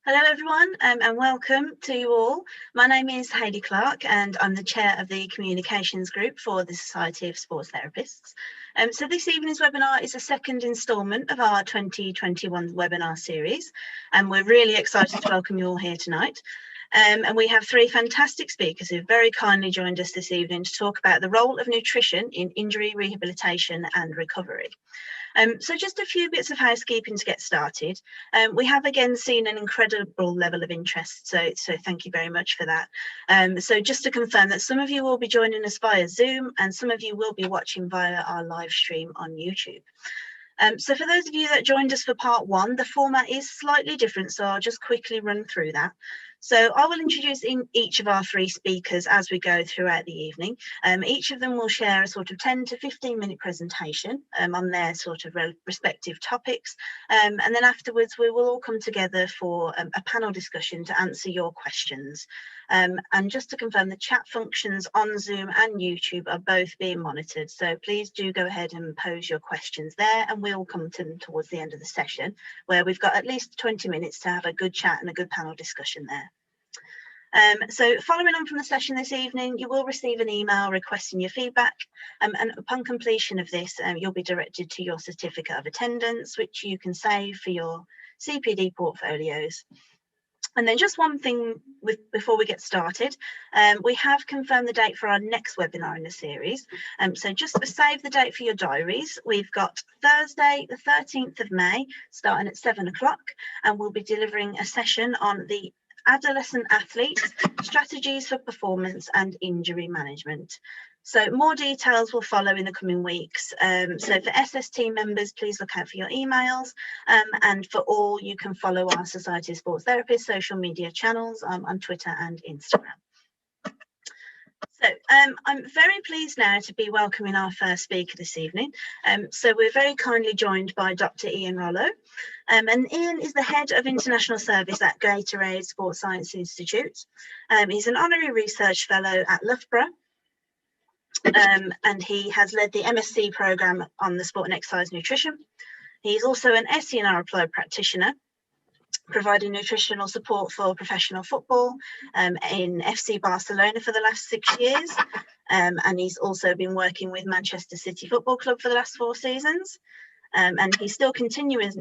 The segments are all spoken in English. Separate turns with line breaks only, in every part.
Hello everyone, and welcome to you all. My name is Hayley Clark and I'm the chair of the communications group for the Society of Sports Therapists. So this evening's webinar is a second instalment of our 2021 webinar series, and we're really excited to welcome you all here tonight. And we have three fantastic speakers who've very kindly joined us this evening to talk about the role of nutrition in injury rehabilitation and recovery. So just a few bits of housekeeping to get started. We have again seen an incredible level of interest, so thank you very much for that. So just to confirm that some of you will be joining us via Zoom and some of you will be watching via our live stream on YouTube. So for those of you that joined us for part one, the format is slightly different, so I'll just quickly run through that. So I will introduce each of our three speakers as we go throughout the evening. Each of them will share a sort of 10 to 15 minute presentation on their sort of respective topics. And then afterwards, we will all come together for a panel discussion to answer your questions. And just to confirm, the chat functions on Zoom and YouTube are both being monitored. So please do go ahead and pose your questions there, and we'll come to them towards the end of the session, where we've got at least 20 minutes to have a good chat and a good panel discussion there. So following on from the session this evening, you will receive an email requesting your feedback, and upon completion of this, you'll be directed to your certificate of attendance, which you can save for your CPD portfolios. And then just one thing before we get started, we have confirmed the date for our next webinar in the series. So just save the date for your diaries. We've got Thursday, the 13th of May, starting at 7 o'clock, and we'll be delivering a session on the adolescent athletes, strategies for performance and injury management. So more details will follow in the coming weeks. So for SST members, please look out for your emails. And for all, you can follow our Society of Sports Therapists social media channels on Twitter and Instagram. So I'm very pleased now to be welcoming our first speaker this evening. So we're very kindly joined by Dr. Ian Rollo. And Ian is the head of international service at Gatorade Sports Science Institute. He's an honorary research fellow at Loughborough. And he has led the MSc programme on the sport and exercise nutrition. He's also an SENR applied practitioner, providing nutritional support for professional football in FC Barcelona for the last 6 years. And he's also been working with Manchester City Football Club for the last 4 seasons. And he's still continually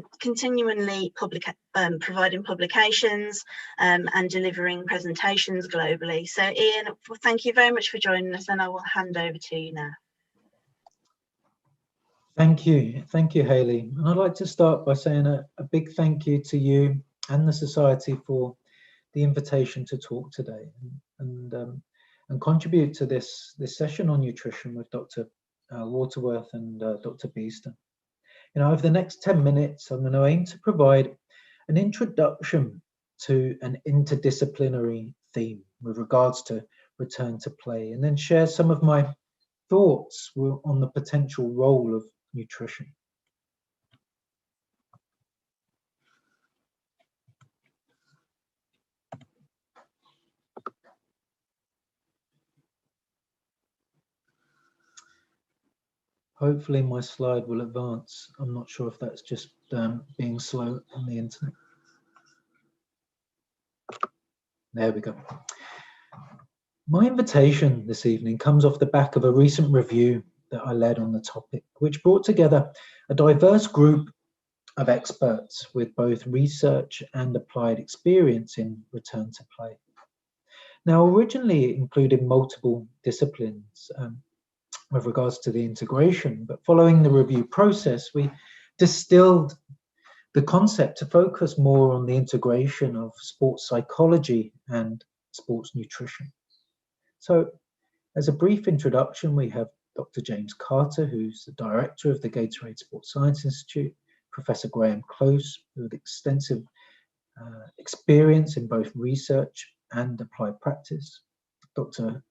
providing publications and delivering presentations globally. So Ian, thank you very much for joining us, and I will hand over to you now.
Thank you, Hayley. And I'd like to start by saying a big thank you to you and the Society for the invitation to talk today and contribute to this session on nutrition with Dr. Waterworth and Dr. Beeston. You know, over the next 10 minutes, I'm going to aim to provide an introduction to an interdisciplinary theme with regards to return to play, and then share some of my thoughts on the potential role of nutrition. Hopefully my slide will advance. I'm not sure if that's just being slow on the internet. There we go. My invitation this evening comes off the back of a recent review that I led on the topic, which brought together a diverse group of experts with both research and applied experience in return to play. Now, originally it included multiple disciplines with regards to the integration, but following the review process, we distilled the concept to focus more on the integration of sports psychology and sports nutrition. So, as a brief introduction, we have Dr. James Carter, who's the director of the Gatorade Sports Science Institute, Professor Graham Close, with extensive experience in both research and applied practice, Dr.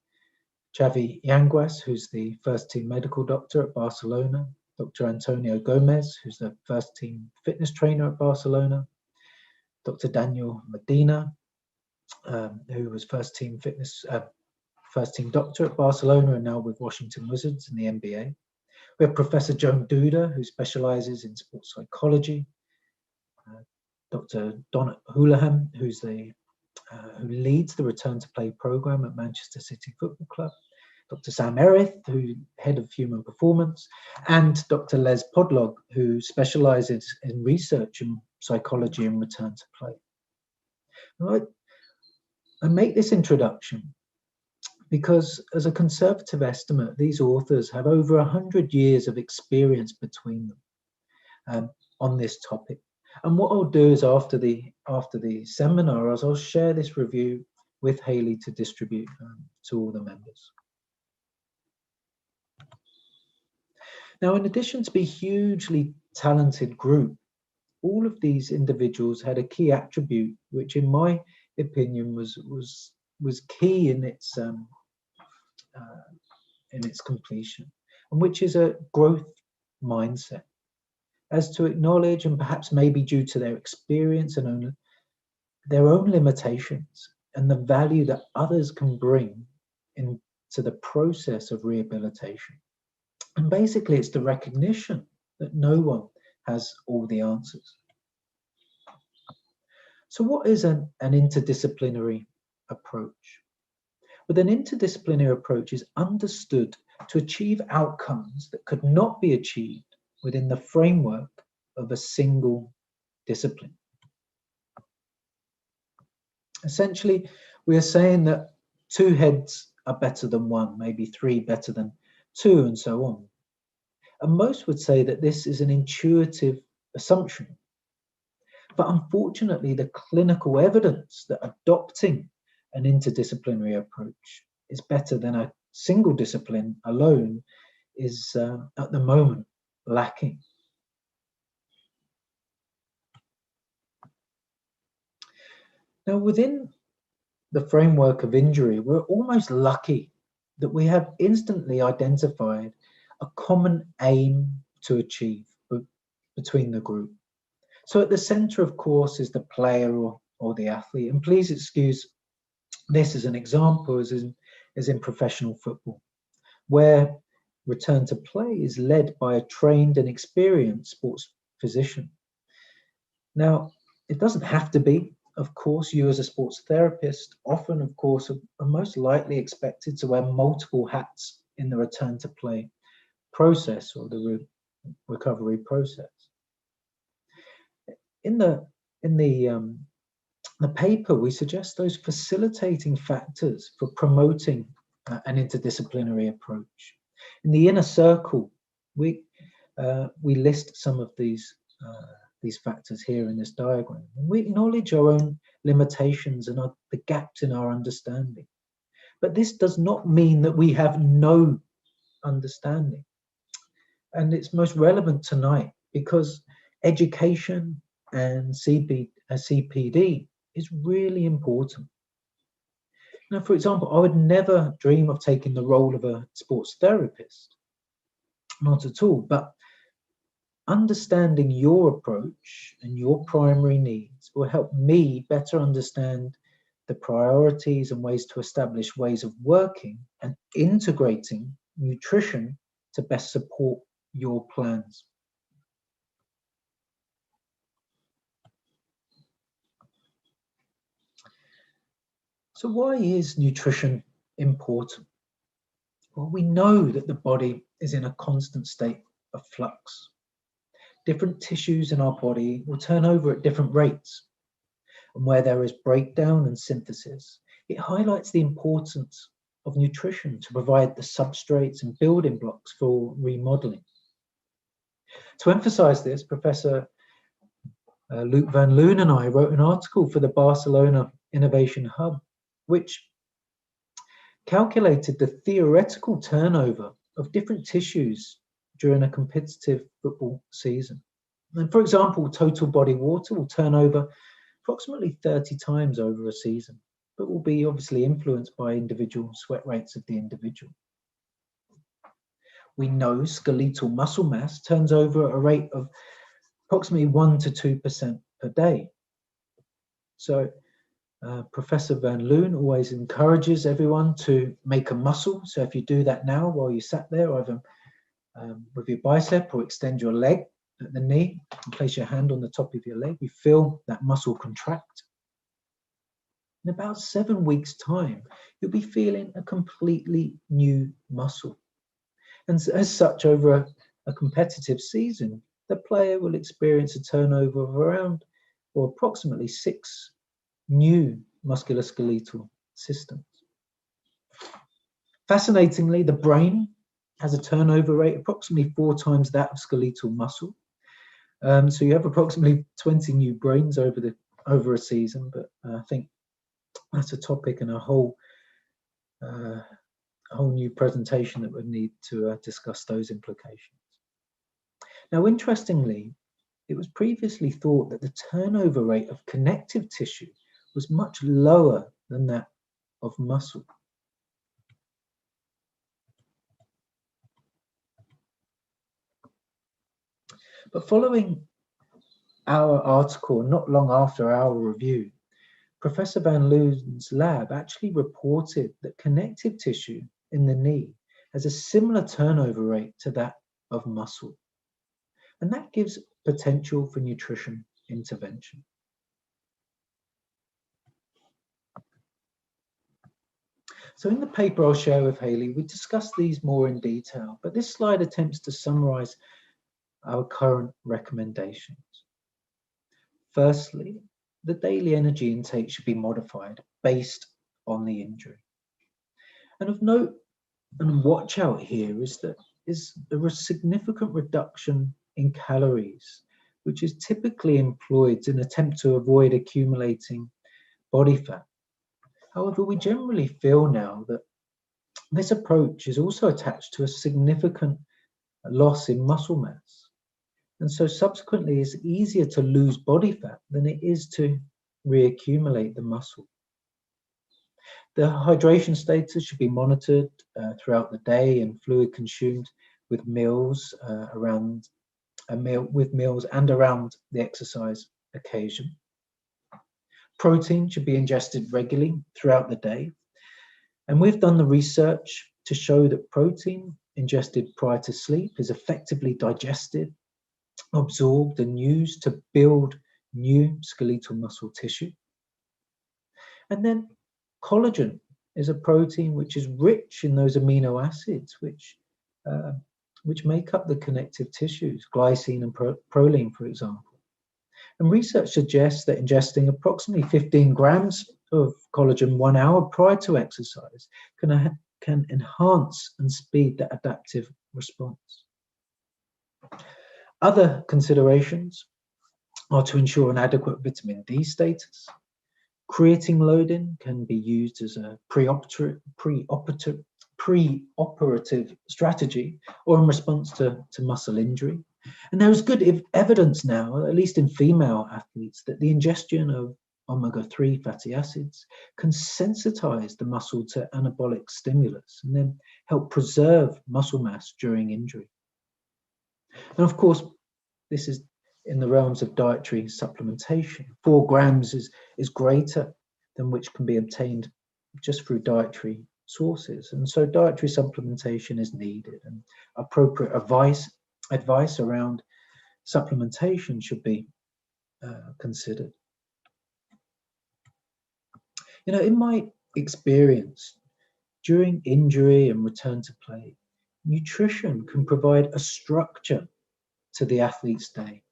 Xavi Yanguas, who's the first team medical doctor at Barcelona, Dr. Antonio Gomez, who's the first team fitness trainer at Barcelona, Dr. Daniel Medina, who was first team doctor at Barcelona and now with Washington Wizards in the NBA. We have Professor Joan Duda, who specializes in sports psychology, Dr. Donna Houlihan, who leads the Return to Play program at Manchester City Football Club, Dr. Sam Erith, who head of human performance, and Dr. Les Podlog, who specializes in research in psychology and return to play. Now, I make this introduction because, as a conservative estimate, these authors have over 100 years of experience between them on this topic. And what I'll do is after the seminar, I'll share this review with Hayley to distribute to all the members. Now, in addition to being a hugely talented group, all of these individuals had a key attribute, which, in my opinion, was key in its completion, and which is a growth mindset, as to acknowledge, and perhaps maybe due to their experience and their own limitations, and the value that others can bring into the process of rehabilitation. And basically, it's the recognition that no one has all the answers. So what is an interdisciplinary approach? Well, an interdisciplinary approach is understood to achieve outcomes that could not be achieved within the framework of a single discipline. Essentially, we are saying that two heads are better than one, maybe three better than two, and so on. And most would say that this is an intuitive assumption. But unfortunately, the clinical evidence that adopting an interdisciplinary approach is better than a single discipline alone is at the moment lacking. Now, within the framework of injury, we're almost lucky that we have instantly identified a common aim to achieve between the group. So at the center, of course, is the player or the athlete. And please excuse this as an example, as in professional football, where return to play is led by a trained and experienced sports physician. Now, it doesn't have to be. Of course, you as a sports therapist often, of course, are most likely expected to wear multiple hats in the return to play process or the recovery process. In the paper, we suggest those facilitating factors for promoting an interdisciplinary approach. In the inner circle, we list some of these factors here in this diagram. And we acknowledge our own limitations and the gaps in our understanding. But this does not mean that we have no understanding. And it's most relevant tonight because education and CPD is really important. Now, for example, I would never dream of taking the role of a sports therapist, not at all, but understanding your approach and your primary needs will help me better understand the priorities and ways to establish ways of working and integrating nutrition to best support your plans. So why is nutrition important? Well, we know that the body is in a constant state of flux. Different tissues in our body will turn over at different rates. And where there is breakdown and synthesis, it highlights the importance of nutrition to provide the substrates and building blocks for remodeling. To emphasize this, Professor Luc van Loon and I wrote an article for the Barcelona Innovation Hub, which calculated the theoretical turnover of different tissues during a competitive football season. And for example, total body water will turn over approximately 30 times over a season, but will be obviously influenced by individual sweat rates of the individual. We know skeletal muscle mass turns over at a rate of approximately 1 to 2% per day. So Professor van Loon always encourages everyone to make a muscle. So if you do that now while you sat there, either with your bicep or extend your leg at the knee and place your hand on the top of your leg, you feel that muscle contract. In about 7 weeks' time, you'll be feeling a completely new muscle. And as such, over a competitive season, the player will experience a turnover of around or approximately 6 new musculoskeletal systems. Fascinatingly, the brain has a turnover rate approximately 4 times that of skeletal muscle. So you have approximately 20 new brains over a season, but I think that's a topic and a whole new presentation that would need to discuss those implications. Now, interestingly, it was previously thought that the turnover rate of connective tissue was much lower than that of muscle. But following our article, not long after our review, Professor van Loon's lab actually reported that connective tissue in the knee has a similar turnover rate to that of muscle. And that gives potential for nutrition intervention. So in the paper I'll share with Hayley, we discuss these more in detail, but this slide attempts to summarize our current recommendations. Firstly, the daily energy intake should be modified based on the injury. And of note and watch out here is that there is significant reduction in calories, which is typically employed in an attempt to avoid accumulating body fat. However, we generally feel now that this approach is also attached to a significant loss in muscle mass. And so subsequently, it's easier to lose body fat than it is to reaccumulate the muscle. The hydration status should be monitored throughout the day and fluid consumed with meals and around the exercise occasion. Protein should be ingested regularly throughout the day. And we've done the research to show that protein ingested prior to sleep is effectively digested, absorbed, and used to build new skeletal muscle tissue. And then collagen is a protein which is rich in those amino acids which make up the connective tissues, glycine and proline, for example. And research suggests that ingesting approximately 15 grams of collagen 1 hour prior to exercise can enhance and speed the adaptive response. Other considerations are to ensure an adequate vitamin D status. Creatine loading can be used as a preoperative strategy or in response to muscle injury. And there is good evidence now, at least in female athletes, that the ingestion of omega-3 fatty acids can sensitize the muscle to anabolic stimulus and then help preserve muscle mass during injury. And of course, this is in the realms of dietary supplementation. 4 grams is greater than which can be obtained just through dietary sources. And so dietary supplementation is needed, and appropriate advice around supplementation should be considered. In my experience. During injury and return to play, nutrition can provide a structure to the athlete's day.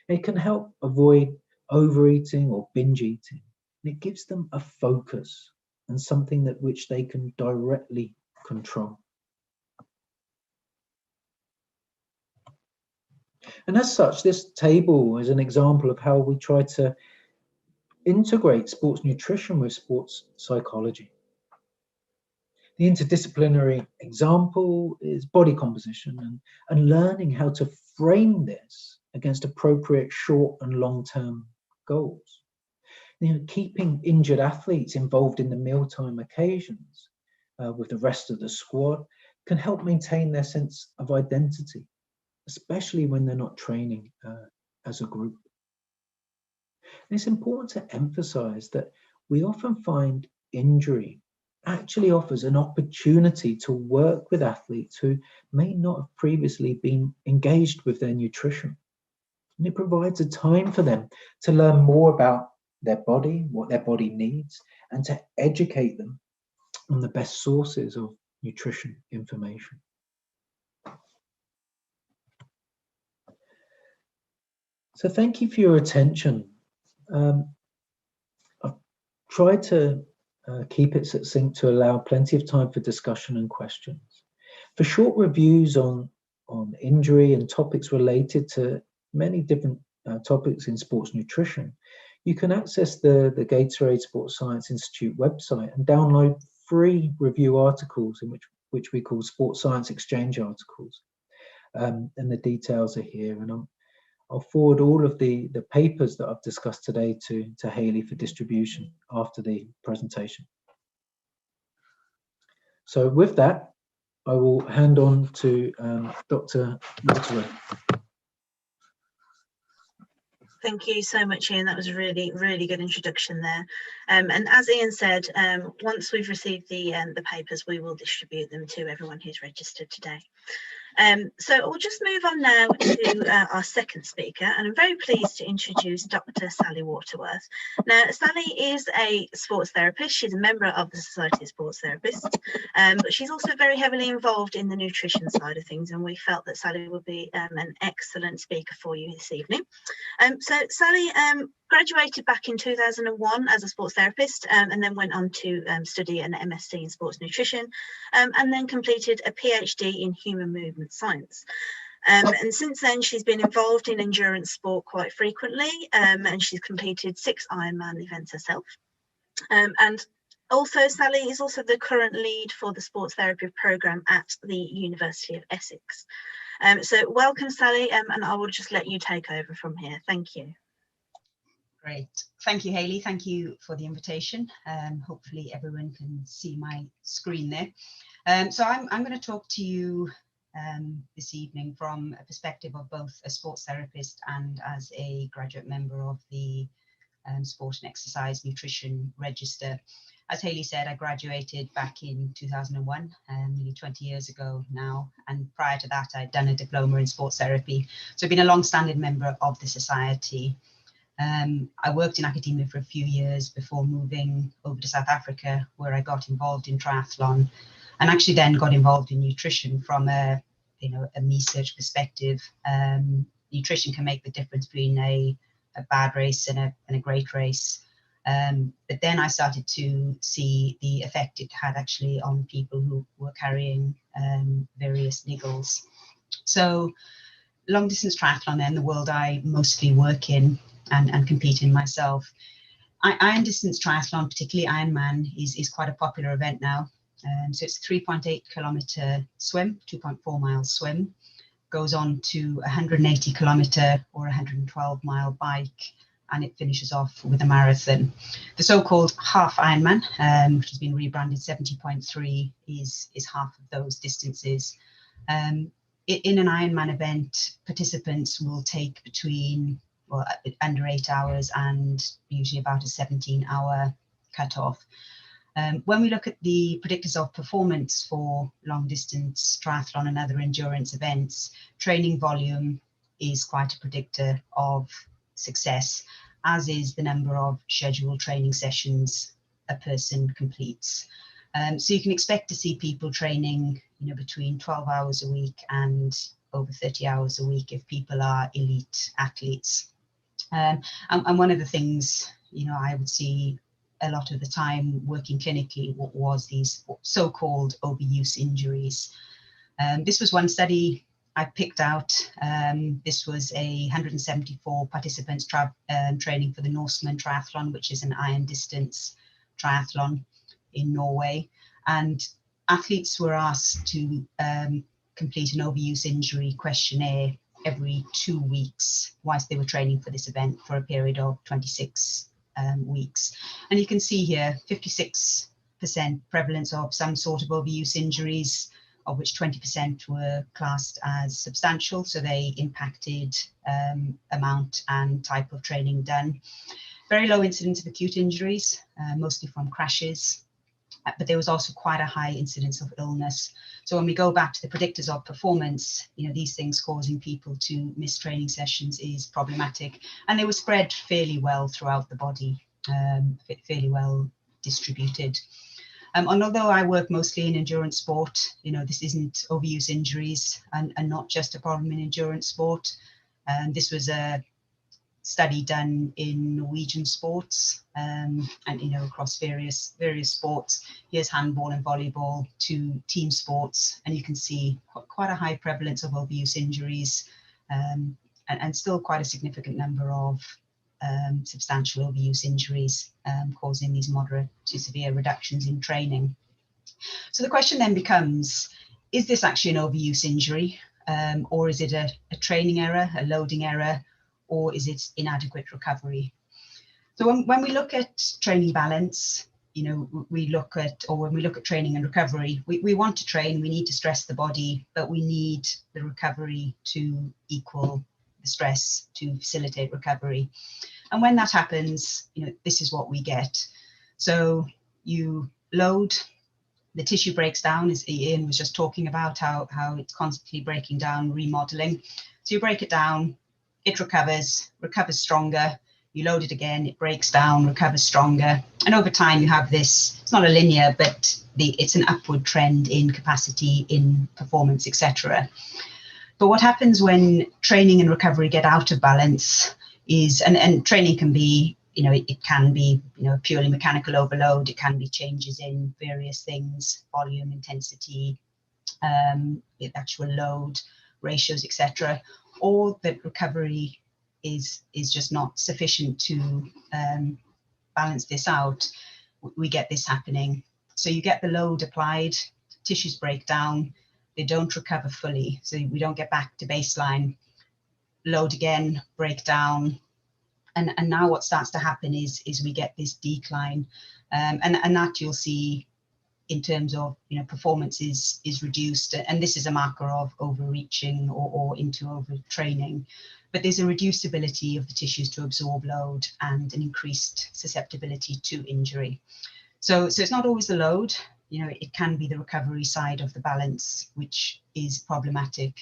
It can help avoid overeating or binge eating. And it gives them a focus and something that which they can directly control. And as such, this table is an example of how we try to integrate sports nutrition with sports psychology. The interdisciplinary example is body composition and learning how to frame this against appropriate short and long-term goals. Keeping injured athletes involved in the mealtime occasions with the rest of the squad can help maintain their sense of identity, especially when they're not training as a group. And it's important to emphasize that we often find injury actually offers an opportunity to work with athletes who may not have previously been engaged with their nutrition. And it provides a time for them to learn more about their body, what their body needs, and to educate them on the best sources of nutrition information. So thank you for your attention. I've tried to keep it succinct to allow plenty of time for discussion and questions. For short reviews on injury and topics related to many different topics in sports nutrition, you can access the Gatorade Sports Science Institute website and download free review articles in which we call Sports Science Exchange articles. And the details are here. And I'll forward all of the papers that I've discussed today to Hayley for distribution after the presentation. So with that, I will hand on to Dr. Waterman.
Thank you so much, Ian. That was a really, really good introduction there. And as Ian said, once we've received the papers, we will distribute them to everyone who's registered today. So we'll just move on now to our second speaker, and I'm very pleased to introduce Dr. Sally Waterworth. Now, Sally is a sports therapist. She's a member of the Society of Sports Therapists, but she's also very heavily involved in the nutrition side of things, and we felt that Sally would be an excellent speaker for you this evening. So Sally graduated back in 2001 as a sports therapist, and then went on to study an MSc in sports nutrition, and then completed a PhD in human movement science. And since then, she's been involved in endurance sport quite frequently, and she's completed 6 Ironman events herself. And also, Sally is also the current lead for the sports therapy program at the University of Essex. So welcome, Sally, and I will just let you take over from here. Thank you.
Great. Thank you, Hayley. Thank you for the invitation. Hopefully everyone can see my screen there. So I'm going to talk to you this evening from a perspective of both a sports therapist and as a graduate member of the Sport and Exercise Nutrition Register. As Hayley said, I graduated back in 2001, nearly 20 years ago now. And prior to that, I'd done a diploma in sports therapy. So I've been a long-standing member of the society. I worked in academia for a few years before moving over to South Africa, where I got involved in triathlon and actually then got involved in nutrition from a research perspective. Nutrition can make the difference between a bad race and a great race. But then I started to see the effect it had actually on people who were carrying various niggles. So long distance triathlon, then the world I mostly work in and compete in myself. Iron distance triathlon, particularly Ironman, is quite a popular event now. So it's a 3.8 kilometer swim, 2.4 mile swim, goes on to 180 kilometer or 112 mile bike, and it finishes off with a marathon. The so-called half Ironman, which has been rebranded 70.3, is half of those distances. In an Ironman event, participants will take under 8 hours and usually about a 17-hour cutoff. When we look at the predictors of performance for long distance triathlon and other endurance events, training volume is quite a predictor of success, as is the number of scheduled training sessions a person completes. So you can expect to see people training, between 12 hours a week and over 30 hours a week if people are elite athletes. And one of the things, I would see a lot of the time working clinically was these so-called overuse injuries. This was one study I picked out. This was 174 participants training for the Norseman Triathlon, which is an iron distance triathlon in Norway. And athletes were asked to complete an overuse injury questionnaire every 2 weeks whilst they were training for this event for a period of 26 weeks. And you can see here 56% prevalence of some sort of overuse injuries, of which 20% were classed as substantial, so they impacted amount and type of training done. Very low incidence of acute injuries, mostly from crashes, but there was also quite a high incidence of illness. So when we go back to the predictors of performance, these things causing people to miss training sessions is problematic, and they were spread fairly well throughout the body, fairly well distributed. And although I work mostly in endurance sport, this isn't overuse injuries and not just a problem in endurance sport. This was a study done in Norwegian sports and across various sports. Here's handball and volleyball, two team sports, and you can see quite a high prevalence of overuse injuries and still quite a significant number of substantial overuse injuries causing these moderate to severe reductions in training. So the question then becomes, is this actually an overuse injury, or is it a training error, a loading error, or is it inadequate recovery? So when we look at training balance, when we look at training and recovery, we want to train, we need to stress the body, but we need the recovery to equal the stress to facilitate recovery. And when that happens, this is what we get. So you load, the tissue breaks down, as Ian was just talking about, how it's constantly breaking down, remodeling. So you break it down, it recovers stronger, you load it again, it breaks down, recovers stronger. And over time you have this, it's not a linear, but it's an upward trend in capacity, in performance, etc. But what happens when training and recovery get out of balance is, and training can be, it can be, purely mechanical overload. It can be changes in various things, volume, intensity, actual load, ratios, etc. Or that recovery is just not sufficient to balance this out. We get this happening. So you get the load applied, tissues break down, they don't recover fully. So we don't get back to baseline. Load again, break down. And now what starts to happen is we get this decline. And that you'll see in terms of, performance is reduced. And this is a marker of overreaching or into overtraining. But there's a reduced ability of the tissues to absorb load and an increased susceptibility to injury. So it's not always the load, it can be the recovery side of the balance, which is problematic.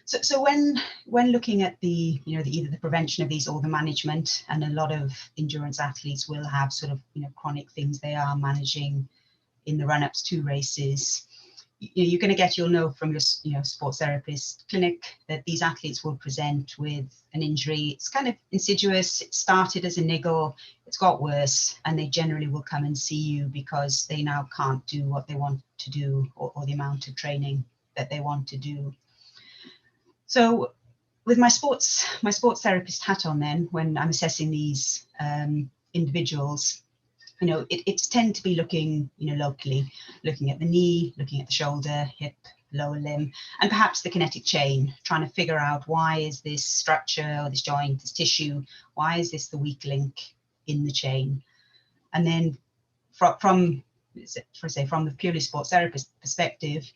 So when looking at the, either the prevention of these or the management, and a lot of endurance athletes will have sort of, chronic things they are managing in the run-ups to races, you're going to get, you'll know from your, sports therapist clinic that these athletes will present with an injury. It's kind of insidious. It started as a niggle, it's got worse, and they generally will come and see you because they now can't do what they want to do or the amount of training that they want to do. So with my sports therapist hat on then, when I'm assessing these individuals, it's tend to be looking, locally, looking at the knee, looking at the shoulder, hip, lower limb, and perhaps the kinetic chain, trying to figure out why is this structure or this joint, this tissue, why is this the weak link in the chain? And then from the purely sports therapist perspective,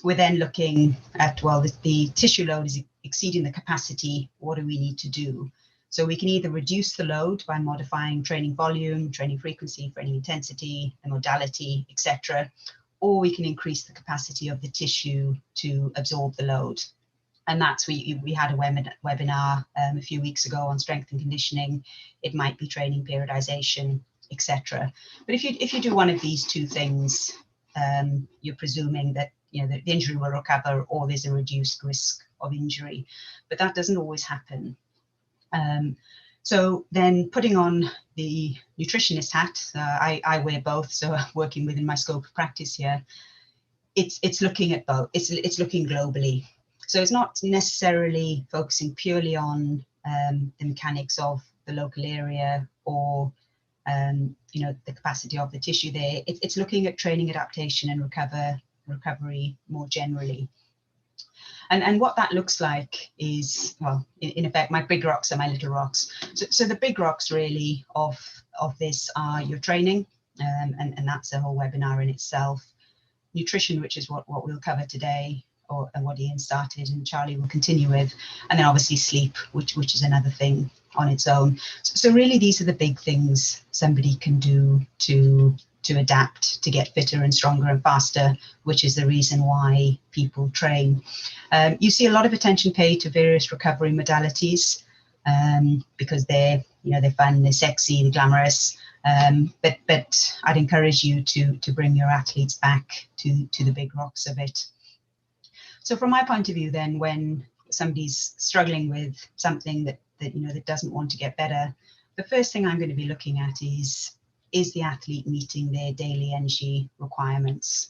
we're then looking at, well, the tissue load is exceeding the capacity. What do we need to do? So we can either reduce the load by modifying training volume, training frequency, training intensity, the modality, etc., or we can increase the capacity of the tissue to absorb the load. And that's, we had a webinar a few weeks ago on strength and conditioning. It might be training periodization. etc. But if you do one of these two things, you're presuming that the injury will recover, or there's a reduced risk of injury, but that doesn't always happen. So then putting on the nutritionist hat, I wear both, so working within my scope of practice here, it's looking at both. It's looking globally. So it's not necessarily focusing purely on the mechanics of the local area or the capacity of the tissue there. It's looking at training, adaptation, and recovery more generally. And what that looks like is, well, in effect, my big rocks are my little rocks. So the big rocks really of this are your training, and that's a whole webinar in itself. Nutrition, which is what we'll cover today, and what Ian started and Charlie will continue with, and then obviously sleep, which is another thing on its own. So really, these are the big things somebody can do to adapt, to get fitter and stronger and faster, which is the reason why people train. You see a lot of attention paid to various recovery modalities because they're fun, they're sexy, they're glamorous. But I'd encourage you to bring your athletes back to the big rocks of it. So from my point of view, then, when somebody's struggling with something that doesn't want to get better, the first thing I'm going to be looking at is the athlete meeting their daily energy requirements?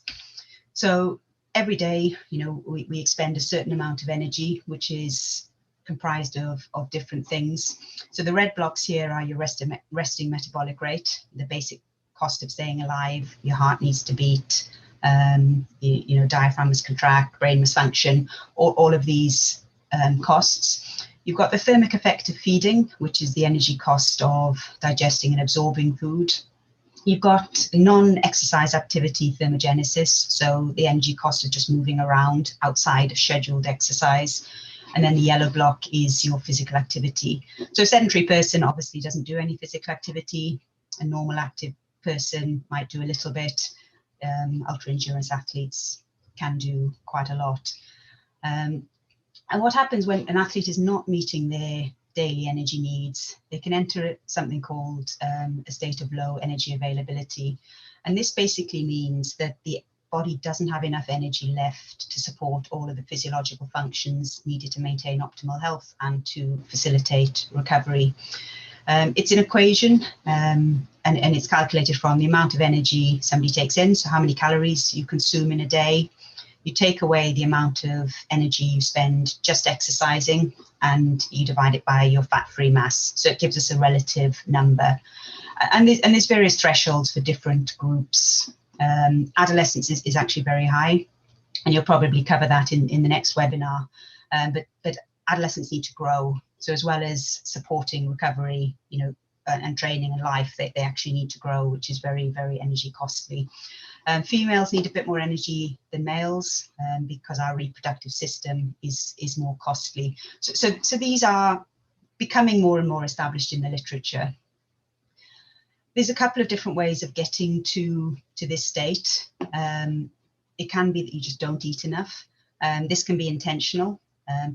So every day, we expend a certain amount of energy, which is comprised of different things. So the red blocks here are your resting metabolic rate, the basic cost of staying alive. Your heart needs to beat, diaphragm must contract, brain must function, all of these costs. You've got the thermic effect of feeding, which is the energy cost of digesting and absorbing food. You've got non-exercise activity thermogenesis, so the energy cost of just moving around outside of scheduled exercise. And then the yellow block is your physical activity. So a sedentary person obviously doesn't do any physical activity. A normal active person might do a little bit. Ultra endurance athletes can do quite a lot. And what happens when an athlete is not meeting their daily energy needs? They can enter something called a state of low energy availability. And this basically means that the body doesn't have enough energy left to support all of the physiological functions needed to maintain optimal health and to facilitate recovery. It's an equation, and it's calculated from the amount of energy somebody takes in, so how many calories you consume in a day. You take away the amount of energy you spend just exercising, and you divide it by your fat-free mass. So it gives us a relative number. And there's various thresholds for different groups. Adolescence is actually very high, and you'll probably cover that in the next webinar. But adolescents need to grow. So as well as supporting recovery, and training and life, they actually need to grow, which is very, very energy costly. Females need a bit more energy than males because our reproductive system is more costly. So these are becoming more and more established in the literature. There's a couple of different ways of getting to this state. It can be that you just don't eat enough. This can be intentional.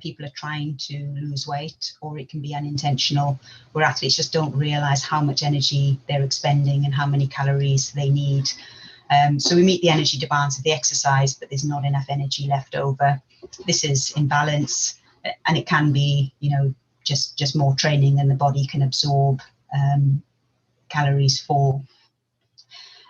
People are trying to lose weight, or it can be unintentional, where athletes just don't realize how much energy they're expending and how many calories they need. So we meet the energy demands of the exercise, but there's not enough energy left over. This is imbalance, and it can be, just more training than the body can absorb calories for.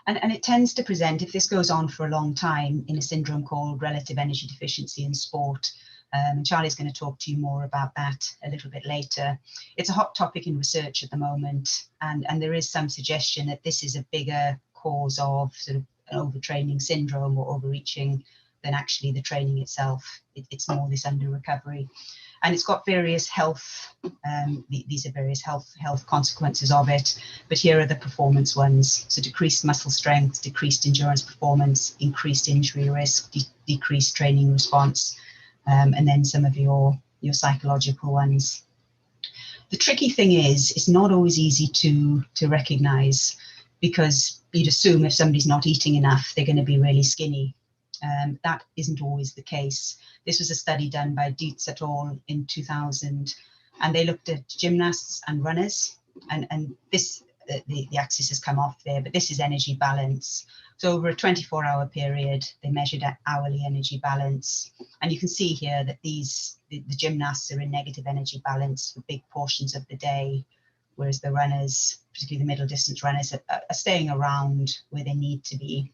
And it tends to present, if this goes on for a long time, in a syndrome called relative energy deficiency in sport. And Charlie's going to talk to you more about that a little bit later. It's a hot topic in research at the moment, and there is some suggestion that this is a bigger cause of sort of an overtraining syndrome or overreaching than actually the training itself. It's more this under recovery. And it's got various health, these are various health consequences of it, but here are the performance ones. So decreased muscle strength, decreased endurance performance, increased injury risk, decreased training response, and then some of your psychological ones. The tricky thing is, it's not always easy to recognize, because you'd assume if somebody's not eating enough, they're going to be really skinny. That isn't always the case. This was a study done by Dietz et al. In 2000, and they looked at gymnasts and runners, and this the axis has come off there, but this is energy balance. So over a 24-hour period, they measured hourly energy balance. And you can see here that the gymnasts are in negative energy balance for big portions of the day, whereas the runners, particularly the middle distance runners, are staying around where they need to be.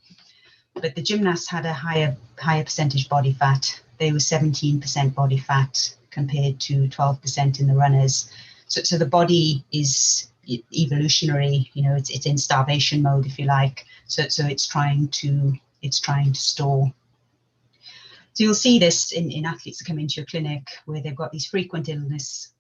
But the gymnasts had a higher percentage body fat. They were 17% body fat compared to 12% in the runners. So the body is evolutionary, it's in starvation mode, if you like. So it's trying to store. So you'll see this in athletes that come into your clinic where they've got these frequent illness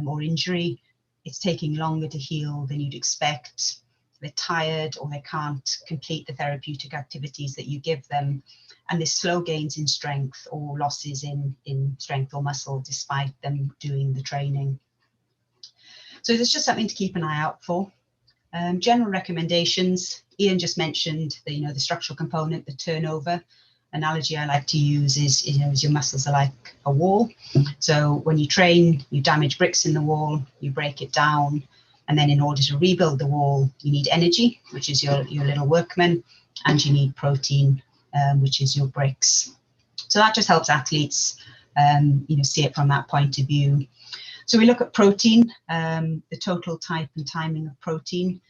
or injury. It's taking longer to heal than you'd expect. They're tired, or they can't complete the therapeutic activities that you give them. And there's slow gains in strength or losses in strength or muscle despite them doing the training. So there's just something to keep an eye out for. General recommendations, Ian just mentioned the structural component, the turnover. Analogy I like to use is your muscles are like a wall. So when you train, you damage bricks in the wall, you break it down, and then in order to rebuild the wall, you need energy, which is your little workmen, and you need protein, which is your bricks. So that just helps athletes see it from that point of view. So we look at protein, the total type and timing of protein.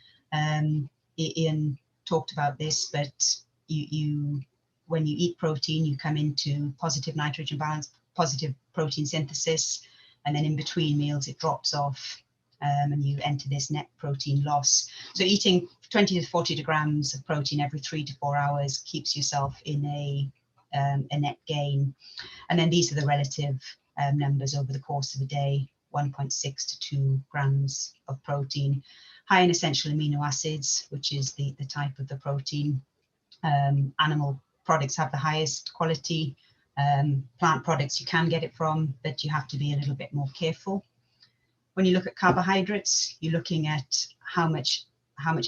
Ian talked about this, but when you eat protein, you come into positive nitrogen balance, positive protein synthesis, and then in between meals, it drops off and you enter this net protein loss. So eating 20 to 40 grams of protein every 3 to 4 hours keeps yourself in a net gain. And then these are the relative numbers over the course of a day, 1.6 to 2 grams of protein. High in essential amino acids, which is the type of the protein. Animal products have the highest quality. Plant products you can get it from, but you have to be a little bit more careful. When you look at carbohydrates, you're looking at how much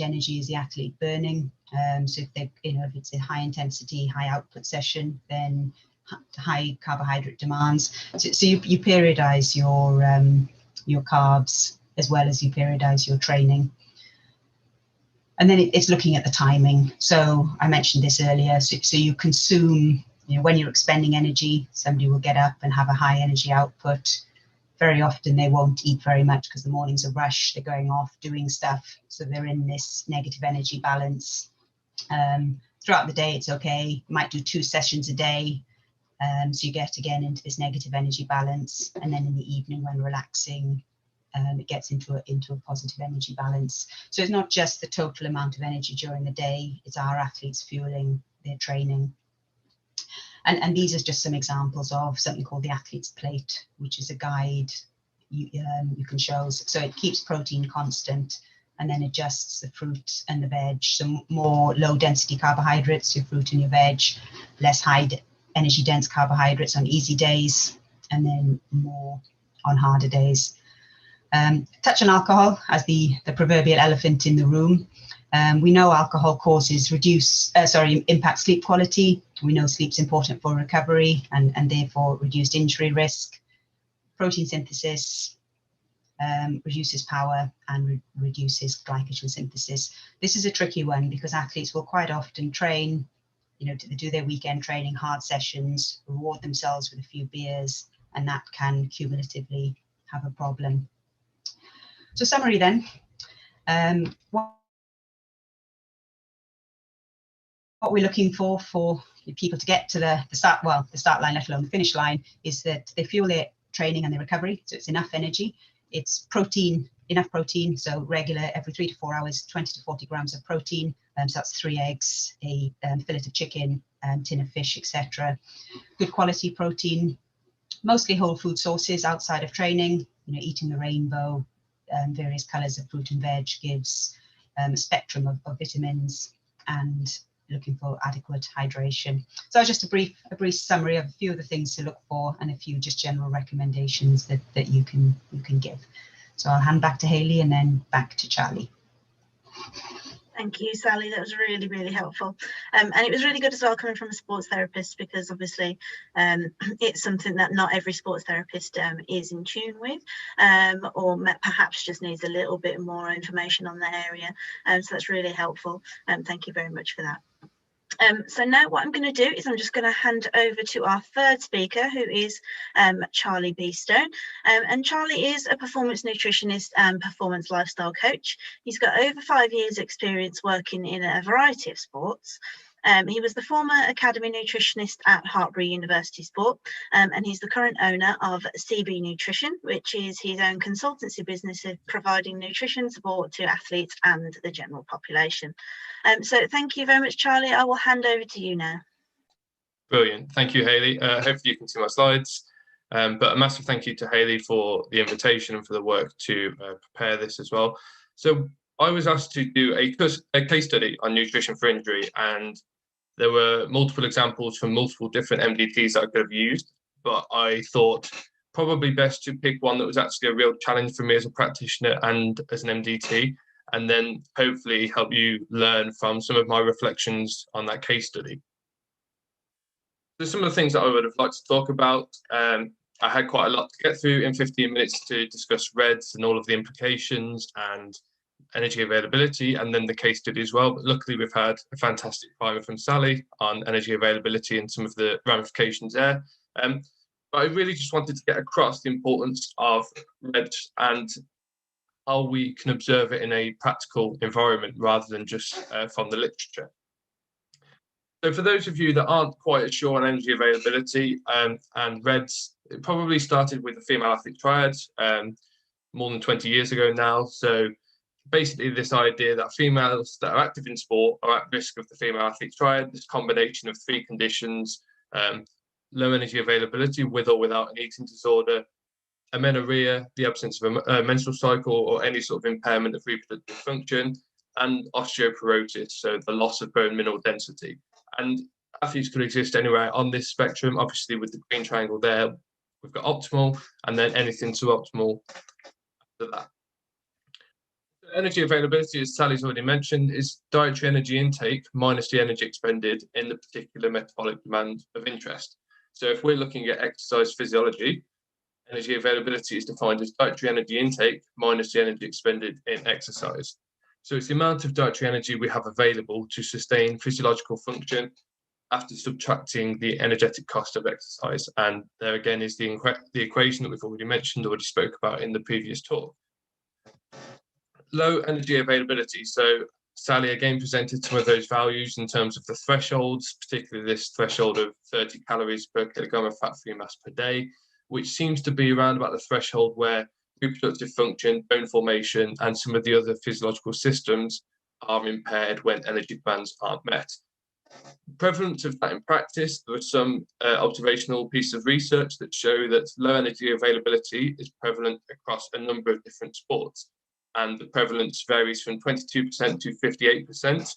energy is the athlete burning. So if it's a high intensity, high output session, then high carbohydrate demands. So you periodize your carbs as well as you periodize your training. And then it's looking at the timing. So I mentioned this earlier. So you consume, when you're expending energy, somebody will get up and have a high energy output. Very often they won't eat very much because the morning's a rush. They're going off doing stuff. So they're in this negative energy balance. Throughout the day, it's okay. You might do 2 sessions a day. So you get again into this negative energy balance. And then in the evening when relaxing, it gets into a positive energy balance. So it's not just the total amount of energy during the day, it's our athletes fueling their training. And these are just some examples of something called the athlete's plate, which is a guide you can show. So it keeps protein constant and then adjusts the fruit and the veg. So more low density carbohydrates, your fruit and your veg, less high energy dense carbohydrates on easy days, and then more on harder days. Touch on alcohol as the proverbial elephant in the room. We know alcohol impacts sleep quality. We know sleep's important for recovery and therefore reduced injury risk. Protein synthesis reduces power and reduces glycogen synthesis. This is a tricky one because athletes will quite often train, do their weekend training, hard sessions, reward themselves with a few beers, and that can cumulatively have a problem. So summary then, what we're looking for people to get to the start line, let alone the finish line, is that they fuel their training and their recovery. So it's enough energy, it's protein, enough protein. So regular, every 3 to 4 hours, 20 to 40 grams of protein. So that's 3 eggs, a fillet of chicken, tin of fish, etc. Good quality protein, mostly whole food sources outside of training. Eating the rainbow, various colors of fruit and veg gives a spectrum of vitamins, and looking for adequate hydration. So just a brief summary of a few of the things to look for and a few just general recommendations that you can give. So I'll hand back to Hayley and then back to Charlie.
Thank you, Sally. That was really, really helpful. And it was really good as well coming from a sports therapist, because obviously it's something that not every sports therapist is in tune with, or perhaps just needs a little bit more information on the area. So that's really helpful. Thank you very much for that. So now what I'm going to do is I'm just going to hand over to our third speaker, who is Charlie Beestone. And Charlie is a performance nutritionist and performance lifestyle coach. He's got over 5 years experience working in a variety of sports. He was the former academy nutritionist at Hartpury University Sport, and he's the current owner of CB Nutrition, which is his own consultancy business of providing nutrition support to athletes and the general population. So thank you very much, Charlie. I will hand over to you now.
Brilliant. Thank you, Hayley. Hopefully you can see my slides. But a massive thank you to Hayley for the invitation and for the work to prepare this as well. So I was asked to do a case study on nutrition for injury, and there were multiple examples from multiple different MDTs that I could have used, but I thought probably best to pick one that was actually a real challenge for me as a practitioner and as an MDT, and then hopefully help you learn from some of my reflections on that case study. So some of the things that I would have liked to talk about, I had quite a lot to get through in 15 minutes to discuss RED-S and all of the implications and energy availability, and then the case study as well. But luckily we've had a fantastic primer from Sally on energy availability and some of the ramifications there. But I really just wanted to get across the importance of RED-S and how we can observe it in a practical environment rather than just from the literature. So for those of you that aren't quite as sure on energy availability and RED-S, it probably started with the female athlete triad more than 20 years ago now. So basically this idea that females that are active in sport are at risk of the female athlete triad, this combination of 3 conditions: low energy availability with or without an eating disorder, amenorrhea, the absence of a menstrual cycle or any sort of impairment of reproductive function, and osteoporosis, so the loss of bone mineral density. And athletes could exist anywhere on this spectrum. Obviously with the green triangle there, we've got optimal, and then anything suboptimal after that. Energy availability, as Sally's already mentioned, is dietary energy intake minus the energy expended in the particular metabolic demand of interest. So if we're looking at exercise physiology, energy availability is defined as dietary energy intake minus the energy expended in exercise. So it's the amount of dietary energy we have available to sustain physiological function after subtracting the energetic cost of exercise. And there again is the equation that we've already spoke about in the previous talk. Low energy availability. So Sally again presented some of those values in terms of the thresholds, particularly this threshold of 30 calories per kilogram of fat-free mass per day, which seems to be around about the threshold where reproductive function, bone formation, and some of the other physiological systems are impaired when energy demands aren't met. Prevalence of that in practice, there are some observational pieces of research that show that low energy availability is prevalent across a number of different sports, and the prevalence varies from 22% to 58%.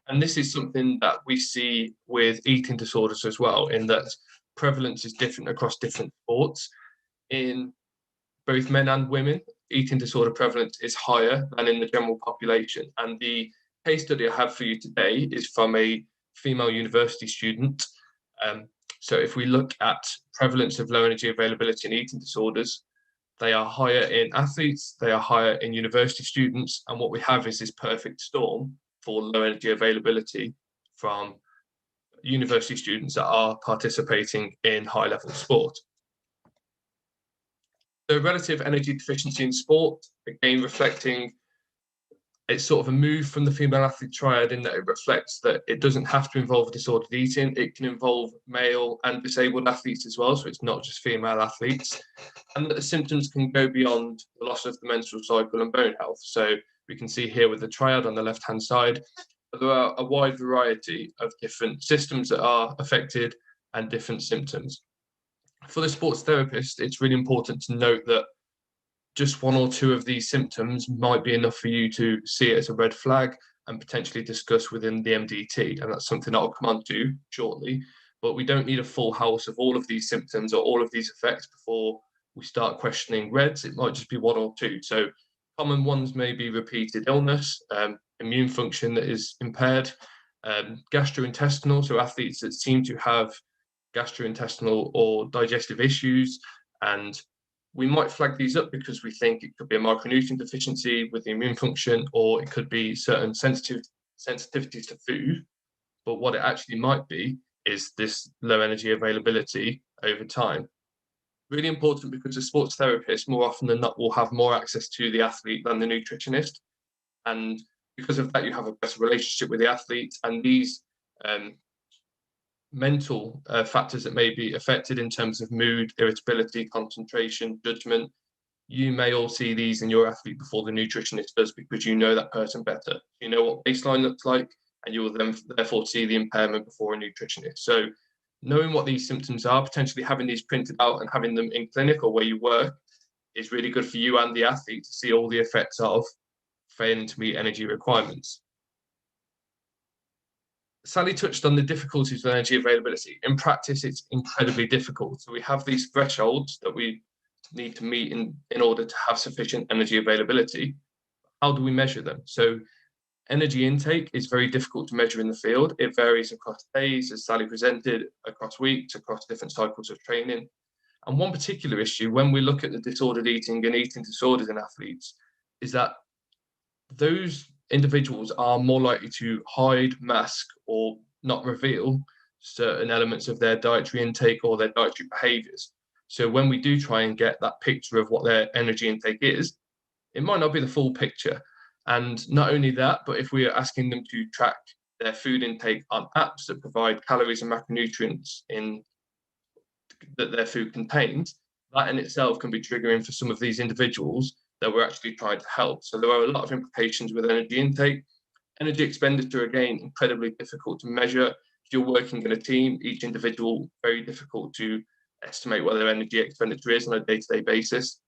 And this is something that we see with eating disorders as well, in that prevalence is different across different sports. In both men and women, eating disorder prevalence is higher than in the general population. And the case study I have for you today is from a female university student. So if we look at prevalence of low energy availability in eating disorders, they are higher in athletes, they are higher in university students, and what we have is this perfect storm for low energy availability from university students that are participating in high level sport. The relative energy deficiency in sport, again reflecting, it's sort of a move from the female athlete triad in that it reflects that it doesn't have to involve disordered eating, it can involve male and disabled athletes as well, so it's not just female athletes, and that the symptoms can go beyond the loss of the menstrual cycle and bone health. So we can see here with the triad on the left hand side, there are a wide variety of different systems that are affected and different symptoms. For the sports therapist, it's really important to note that just 1 or 2 of these symptoms might be enough for you to see it as a red flag and potentially discuss within the MDT. And that's something I'll come on to shortly. But we don't need a full house of all of these symptoms or all of these effects before we start questioning RED-S. It might just be 1 or 2. So common ones may be repeated illness, immune function that is impaired, gastrointestinal, so athletes that seem to have gastrointestinal or digestive issues, and we might flag these up because we think it could be a micronutrient deficiency with the immune function, or it could be certain sensitivities to food. But what it actually might be is this low energy availability over time. Really important because the sports therapist more often than not will have more access to the athlete than the nutritionist. And because of that, you have a better relationship with the athlete, and these mental factors that may be affected in terms of mood, irritability, concentration, judgment, you may all see these in your athlete before the nutritionist does, because you know that person better. You know what baseline looks like, and you will then therefore see the impairment before a nutritionist. So knowing what these symptoms are, potentially having these printed out and having them in clinic or where you work is really good for you and the athlete to see all the effects of failing to meet energy requirements. Sally touched on the difficulties with energy availability. In practice, it's incredibly difficult. So we have these thresholds that we need to meet in order to have sufficient energy availability. How do we measure them? So energy intake is very difficult to measure in the field. It varies across days, as Sally presented, across weeks, across different cycles of training. And one particular issue when we look at the disordered eating and eating disorders in athletes is that those individuals are more likely to hide, mask, or not reveal certain elements of their dietary intake or their dietary behaviours. So when we do try and get that picture of what their energy intake is, it might not be the full picture. And not only that, but if we are asking them to track their food intake on apps that provide calories and macronutrients that their food contains, that in itself can be triggering for some of these individuals that we're actually trying to help. So there are a lot of implications with energy intake. Energy expenditure, again, incredibly difficult to measure. If you're working in a team, each individual, very difficult to estimate what their energy expenditure is on a day-to-day basis.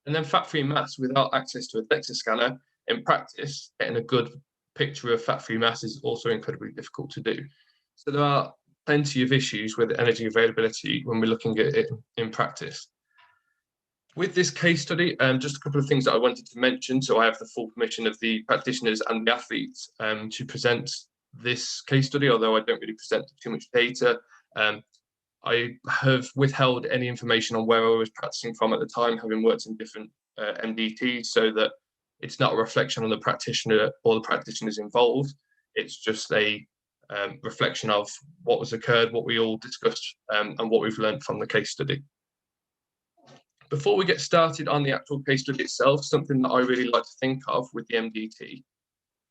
And then fat-free mass without access to a DEXA scanner, in practice, getting a good picture of fat-free mass is also incredibly difficult to do. So there are plenty of issues with energy availability when we're looking at it in practice. With this case study, just a couple of things that I wanted to mention. So I have the full permission of the practitioners and the athletes to present this case study, although I don't really present too much data. I have withheld any information on where I was practicing from at the time, having worked in different MDTs, so that it's not a reflection on the practitioner or the practitioners involved. It's just a reflection of what was occurred, what we all discussed, and what we've learned from the case study. Before we get started on the actual case study itself, something that I really like to think of with the MDT,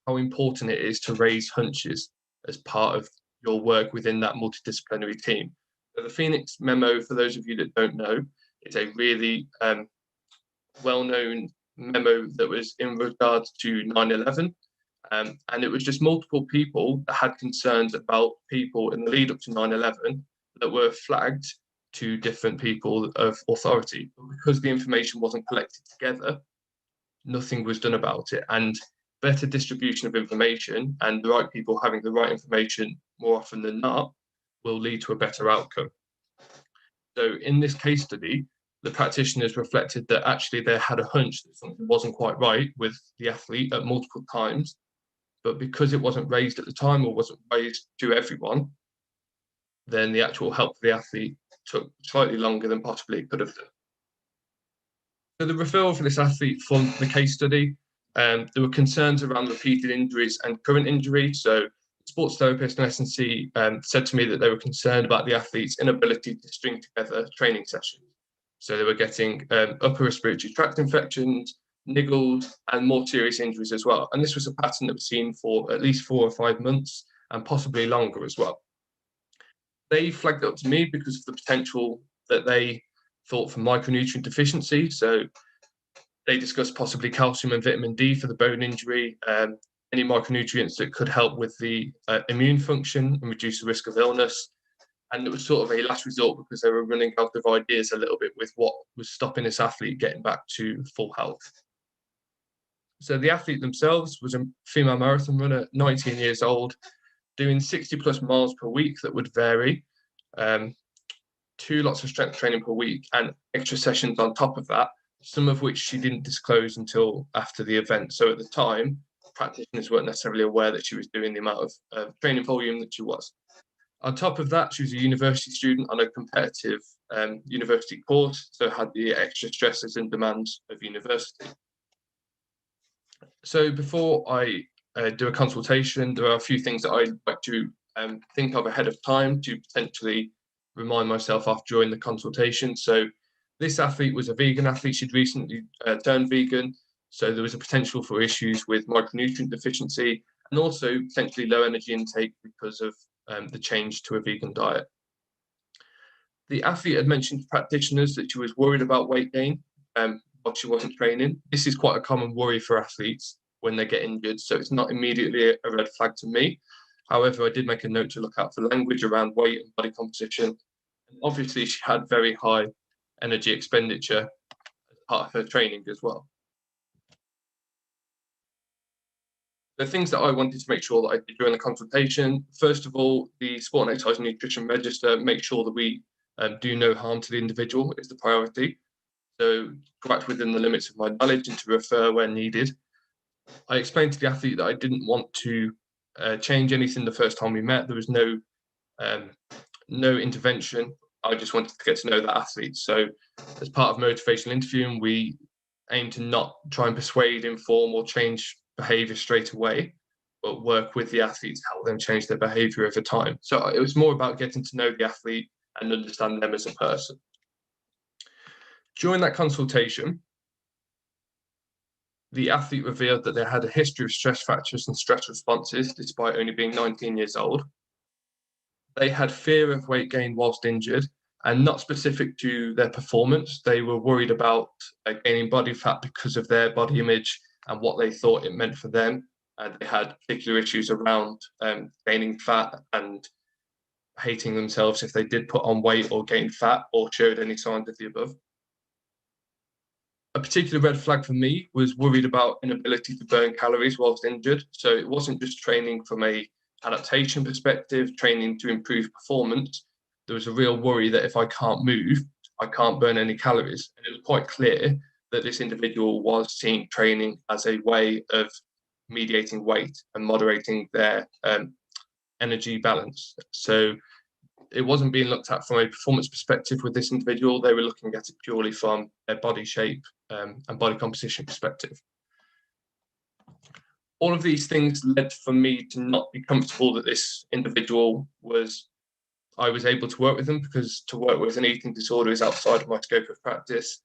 how important it is to raise hunches as part of your work within that multidisciplinary team. So the Phoenix memo, for those of you that don't know, is a really well-known memo that was in regards to 9/11. And it was just multiple people that had concerns about people in the lead up to 9/11 that were flagged to different people of authority. But because the information wasn't collected together, nothing was done about it. And better distribution of information and the right people having the right information more often than not will lead to a better outcome. So in this case study, the practitioners reflected that actually they had a hunch that something wasn't quite right with the athlete at multiple times, but because it wasn't raised at the time or wasn't raised to everyone, then the actual help for the athlete took slightly longer than possibly it could have done. So the referral for this athlete from the case study, there were concerns around repeated injuries and current injury. So sports therapist and S&C said to me that they were concerned about the athlete's inability to string together training sessions. So they were getting upper respiratory tract infections, niggles, and more serious injuries as well. And this was a pattern that was seen for at least 4 or 5 months and possibly longer as well. They flagged it up to me because of the potential that they thought for micronutrient deficiency. So they discussed possibly calcium and vitamin D for the bone injury, any micronutrients that could help with the immune function and reduce the risk of illness. And it was sort of a last resort because they were running out of ideas a little bit with what was stopping this athlete getting back to full health. So the athlete themselves was a female marathon runner, 19 years old, doing 60 plus miles per week that would vary, 2 lots of strength training per week and extra sessions on top of that, some of which she didn't disclose until after the event. So at the time, practitioners weren't necessarily aware that she was doing the amount of training volume that she was. On top of that, she was a university student on a competitive university course, so had the extra stresses and demands of university. So before I do a consultation, there are a few things that I'd like to think of ahead of time to potentially remind myself of during the consultation. So this athlete was a vegan athlete. She'd recently turned vegan, so there was a potential for issues with micronutrient deficiency and also potentially low energy intake because of the change to a vegan diet. The athlete had mentioned to practitioners that she was worried about weight gain while she wasn't training. This is quite a common worry for athletes when they get injured, so it's not immediately a red flag to me. However, I did make a note to look out for language around weight and body composition. And obviously, she had very high energy expenditure as part of her training as well. The things that I wanted to make sure that I did during the consultation, first of all, the Sport and Exercise Nutrition Register, make sure that we do no harm to the individual is the priority. So to act within the limits of my knowledge and to refer where needed. I explained to the athlete that I didn't want to change anything the first time we met. There was no intervention. I just wanted to get to know that athlete. So as part of motivational interviewing, we aim to not try and persuade, inform, or change behavior straight away, but work with the athlete to help them change their behavior over time. So it was more about getting to know the athlete and understand them as a person. During that consultation, the athlete revealed that they had a history of stress fractures and stress responses despite only being 19 years old. They had fear of weight gain whilst injured, and not specific to their performance. They were worried about gaining body fat because of their body image and what they thought it meant for them. They had particular issues around gaining fat and hating themselves if they did put on weight or gain fat or showed any signs of the above. A particular red flag for me was worried about inability to burn calories whilst injured. So it wasn't just training from a adaptation perspective, training to improve performance. There was a real worry that if I can't move, I can't burn any calories. And it was quite clear that this individual was seeing training as a way of mediating weight and moderating their energy balance. So it wasn't being looked at from a performance perspective with this individual. They were looking at it purely from their body shape and body composition perspective. All of these things led for me to not be comfortable that this individual I was able to work with them, because to work with an eating disorder is outside of my scope of practice.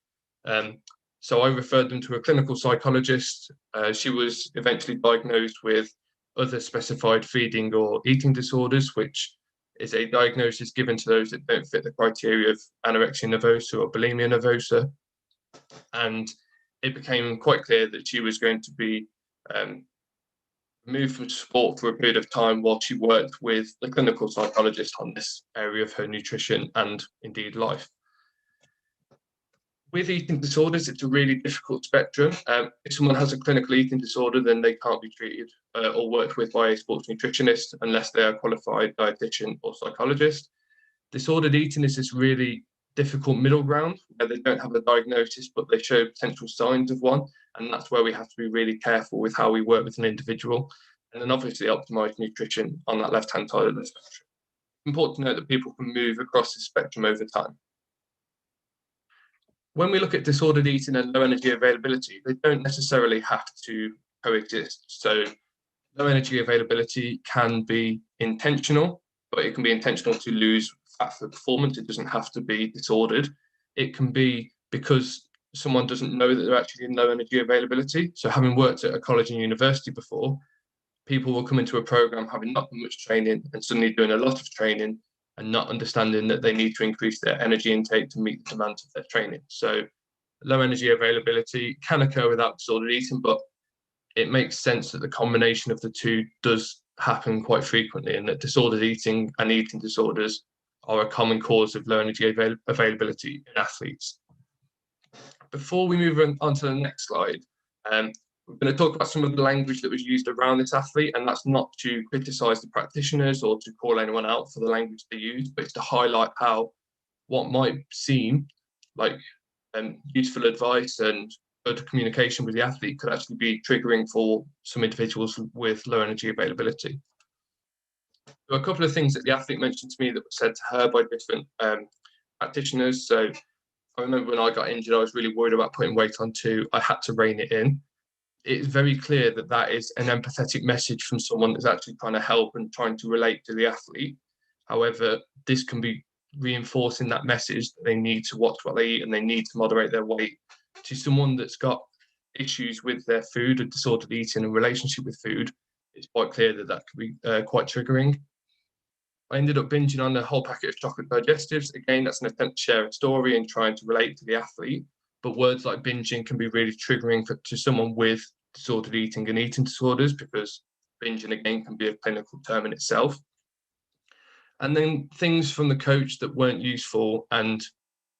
So I referred them to a clinical psychologist. She was eventually diagnosed with other specified feeding or eating disorders, which is a diagnosis given to those that don't fit the criteria of anorexia nervosa or bulimia nervosa. And it became quite clear that she was going to be removed from sport for a period of time while she worked with the clinical psychologist on this area of her nutrition and indeed life. With eating disorders, it's a really difficult spectrum. If someone has a clinical eating disorder, then they can't be treated or worked with by a sports nutritionist unless they are a qualified dietitian or psychologist. Disordered eating is this really difficult middle ground where they don't have a diagnosis, but they show potential signs of one. And that's where we have to be really careful with how we work with an individual. And then obviously optimize nutrition on that left-hand side of the spectrum. It's important to note that people can move across the spectrum over time. When we look at disordered eating and low energy availability, they don't necessarily have to coexist. So low energy availability can be intentional, but it can be intentional to lose fat for performance. It doesn't have to be disordered. It can be because someone doesn't know that they're actually in low energy availability. So having worked at a college and university before, people will come into a program having not done much training and suddenly doing a lot of training and not understanding that they need to increase their energy intake to meet the demands of their training. So low energy availability can occur without disordered eating, but it makes sense that the combination of the two does happen quite frequently, and that disordered eating and eating disorders are a common cause of low energy availability in athletes. Before we move on to the next slide, we're going to talk about some of the language that was used around this athlete, and that's not to criticise the practitioners or to call anyone out for the language they use, but it's to highlight how what might seem like useful advice and good communication with the athlete could actually be triggering for some individuals with low energy availability. There were a couple of things that the athlete mentioned to me that were said to her by different practitioners. So I remember when I got injured, I was really worried about putting weight on too. I had to rein it in. It's very clear that that is an empathetic message from someone that's actually trying to help and trying to relate to the athlete. However, this can be reinforcing that message that they need to watch what they eat and they need to moderate their weight to someone that's got issues with their food or disordered eating and relationship with food. It's quite clear that that could be quite triggering. I ended up binging on a whole packet of chocolate digestives. Again, that's an attempt to share a story and trying to relate to the athlete. But words like binging can be really triggering to someone with disordered eating and eating disorders, because binging again can be a clinical term in itself. And then things from the coach that weren't useful and, to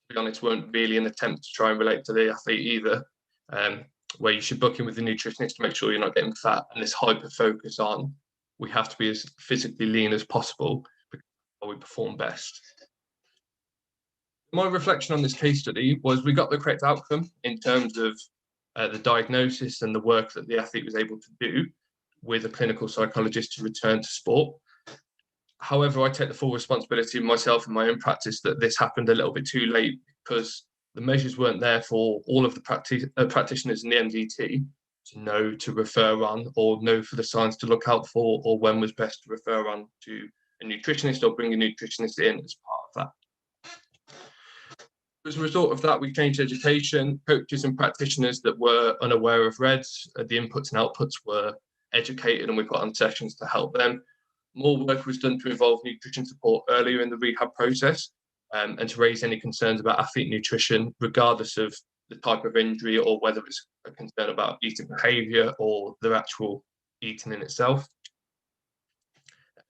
be honest, weren't really an attempt to try and relate to the athlete either, where you should book in with the nutritionist to make sure you're not getting fat, and this hyper focus on we have to be as physically lean as possible because we perform best. My reflection on this case study was we got the correct outcome in terms of the diagnosis and the work that the athlete was able to do with a clinical psychologist to return to sport. However, I take the full responsibility myself in my own practice that this happened a little bit too late, because the measures weren't there for all of the practitioners in the MDT to know to refer on, or know for the signs to look out for, or when was best to refer on to a nutritionist or bring a nutritionist in as part of that. As a result of that, we changed education. Coaches and practitioners that were unaware of RED-S, the inputs and outputs, were educated, and we put on sessions to help them. More work was done to involve nutrition support earlier in the rehab process, and to raise any concerns about athlete nutrition, regardless of the type of injury or whether it's a concern about eating behaviour or their actual eating in itself.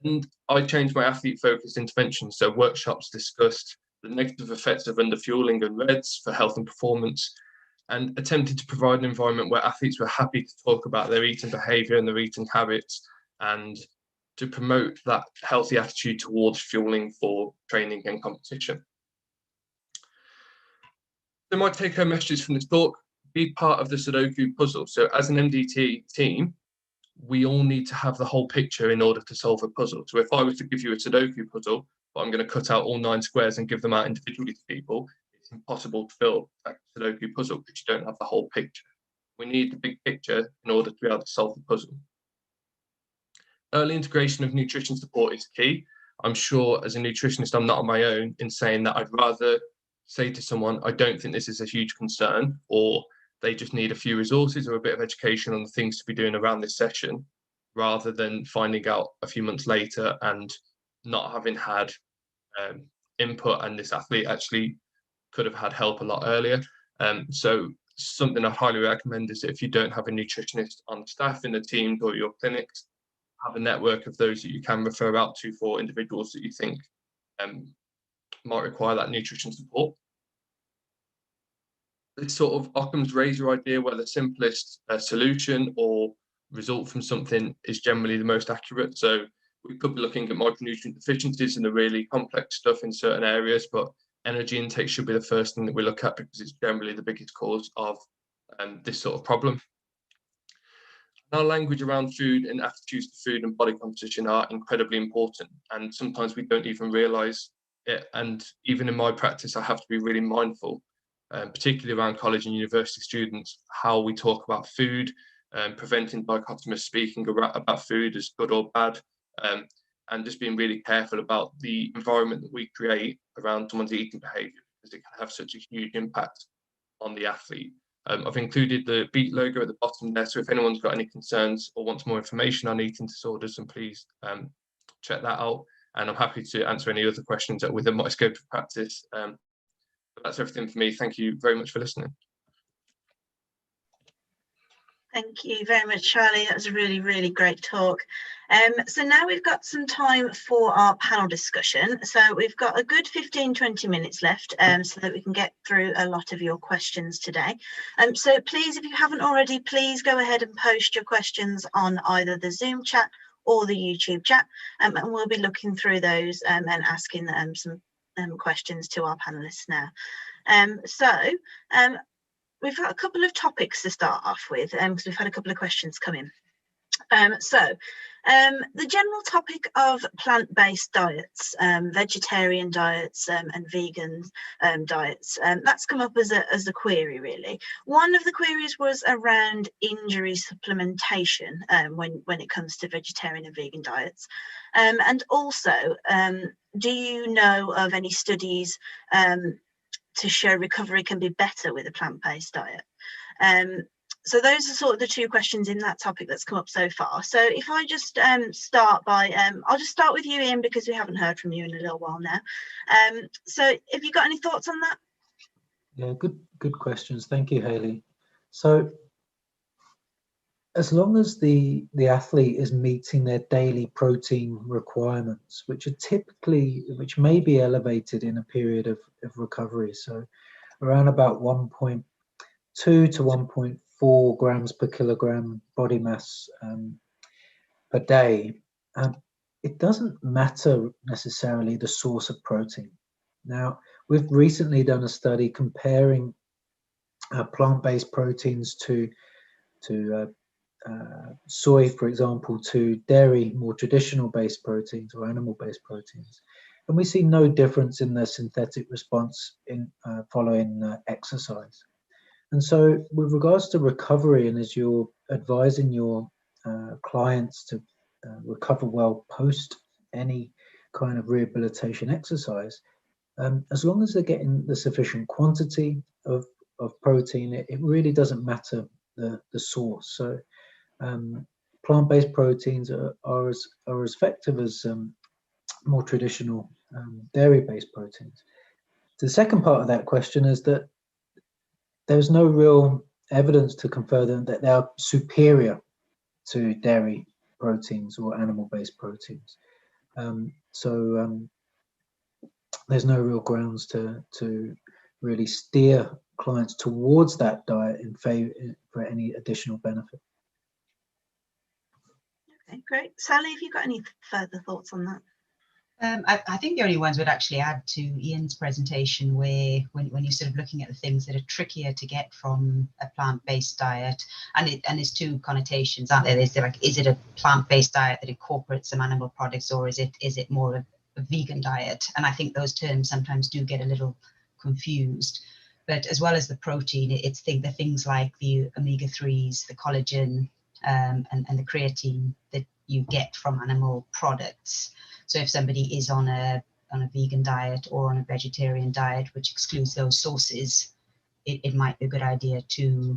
And I changed my athlete-focused interventions, so workshops discussed the negative effects of underfueling and RED-S for health and performance, and attempted to provide an environment where athletes were happy to talk about their eating behaviour and their eating habits, and to promote that healthy attitude towards fueling for training and competition. So my take-home messages from this talk: be part of the Sudoku puzzle. So as an MDT team, we all need to have the whole picture in order to solve a puzzle. So if I was to give you a Sudoku puzzle, but I'm going to cut out all 9 squares and give them out individually to people, it's impossible to fill that Sudoku puzzle because you don't have the whole picture. We need the big picture in order to be able to solve the puzzle. Early integration of nutrition support is key. I'm sure as a nutritionist, I'm not on my own in saying that I'd rather say to someone, I don't think this is a huge concern, or they just need a few resources or a bit of education on the things to be doing around this session, rather than finding out a few months later and not having had input, and this athlete actually could have had help a lot earlier. So something I highly recommend is that if you don't have a nutritionist on staff in the teams or your clinics, have a network of those that you can refer out to for individuals that you think might require that nutrition support. This sort of Occam's razor idea, where the simplest solution or result from something is generally the most accurate. So we could be looking at micronutrient deficiencies and the really complex stuff in certain areas, but energy intake should be the first thing that we look at, because it's generally the biggest cause of this sort of problem. Our language around food and attitudes to food and body composition are incredibly important, and sometimes we don't even realise it. And even in my practice, I have to be really mindful, particularly around college and university students, how we talk about food, preventing dichotomous speaking about food as good or bad, and just being really careful about the environment that we create around someone's eating behaviour, because it can have such a huge impact on the athlete. I've included the BEAT logo at the bottom there, so if anyone's got any concerns or wants more information on eating disorders, then please check that out. And I'm happy to answer any other questions within my scope of practice. But that's everything for me. Thank you very much for listening.
Thank you very much, Charlie. That was a really, really great talk. So now we've got some time for our panel discussion. So we've got a good 15-20 minutes left, so that we can get through a lot of your questions today. So please, if you haven't already, please go ahead and post your questions on either the Zoom chat or the YouTube chat, and we'll be looking through those and asking some questions to our panelists now. we've got a couple of topics to start off with, because we've had a couple of questions come in. The general topic of plant-based diets, vegetarian diets, and vegan diets, that's come up as a query, really. One of the queries was around injury supplementation when it comes to vegetarian and vegan diets, and also, do you know of any studies to show recovery can be better with a plant-based diet? So those are sort of the two questions in that topic that's come up so far. So if I just start by, I'll just start with you, Ian, because we haven't heard from you in a little while now. So have you got any thoughts on that?
Yeah, good questions. Thank you, Hayley. So as long as the athlete is meeting their daily protein requirements, which may be elevated in a period of recovery, so around about 1.2 to 1.4 grams per kilogram body mass per day, it doesn't matter necessarily the source of protein. Now, we've recently done a study comparing plant-based proteins to soy, for example, to dairy, more traditional based proteins or animal based proteins, and we see no difference in the synthetic response in following exercise. And so with regards to recovery, and as you're advising your clients to recover well post any kind of rehabilitation exercise, as long as they're getting the sufficient quantity of protein, it really doesn't matter the source. So plant-based proteins are as effective as more traditional dairy-based proteins. The second part of that question is that there's no real evidence to confirm that they are superior to dairy proteins or animal-based proteins. There's no real grounds to really steer clients towards that diet in favor for any additional benefit.
Okay, great. Sally, have you got any further thoughts on that?
I think the only ones would actually add to Ian's presentation, where when you're sort of looking at the things that are trickier to get from a plant-based diet, and there's two connotations, aren't there? There's like, is it a plant-based diet that incorporates some animal products, or is it more of a vegan diet? And I think those terms sometimes do get a little confused. But as well as the protein, it's the things like the omega-3s, the collagen, and the creatine that you get from animal products. So if somebody is on a vegan diet or on a vegetarian diet, which excludes those sources, it might be a good idea to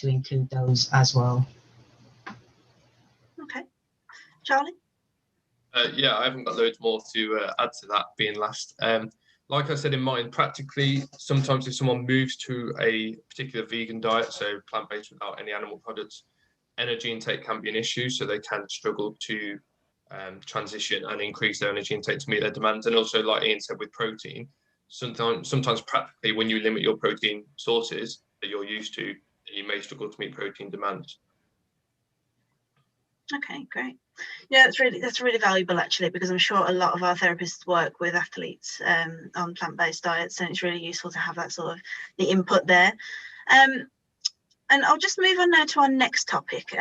include those as well.
Okay, Charlie?
Yeah, I haven't got loads more to add to that being last. Like I said in mine, practically, sometimes if someone moves to a particular vegan diet, so plant-based without any animal products, energy intake can be an issue, so they can struggle to transition and increase their energy intake to meet their demands. And also, like Ian said, with protein, sometimes practically when you limit your protein sources that you're used to, you may struggle to meet protein demands.
Okay, great. Yeah, that's really valuable actually, because I'm sure a lot of our therapists work with athletes on plant-based diets, and it's really useful to have that sort of the input there. And I'll just move on now to our next topic.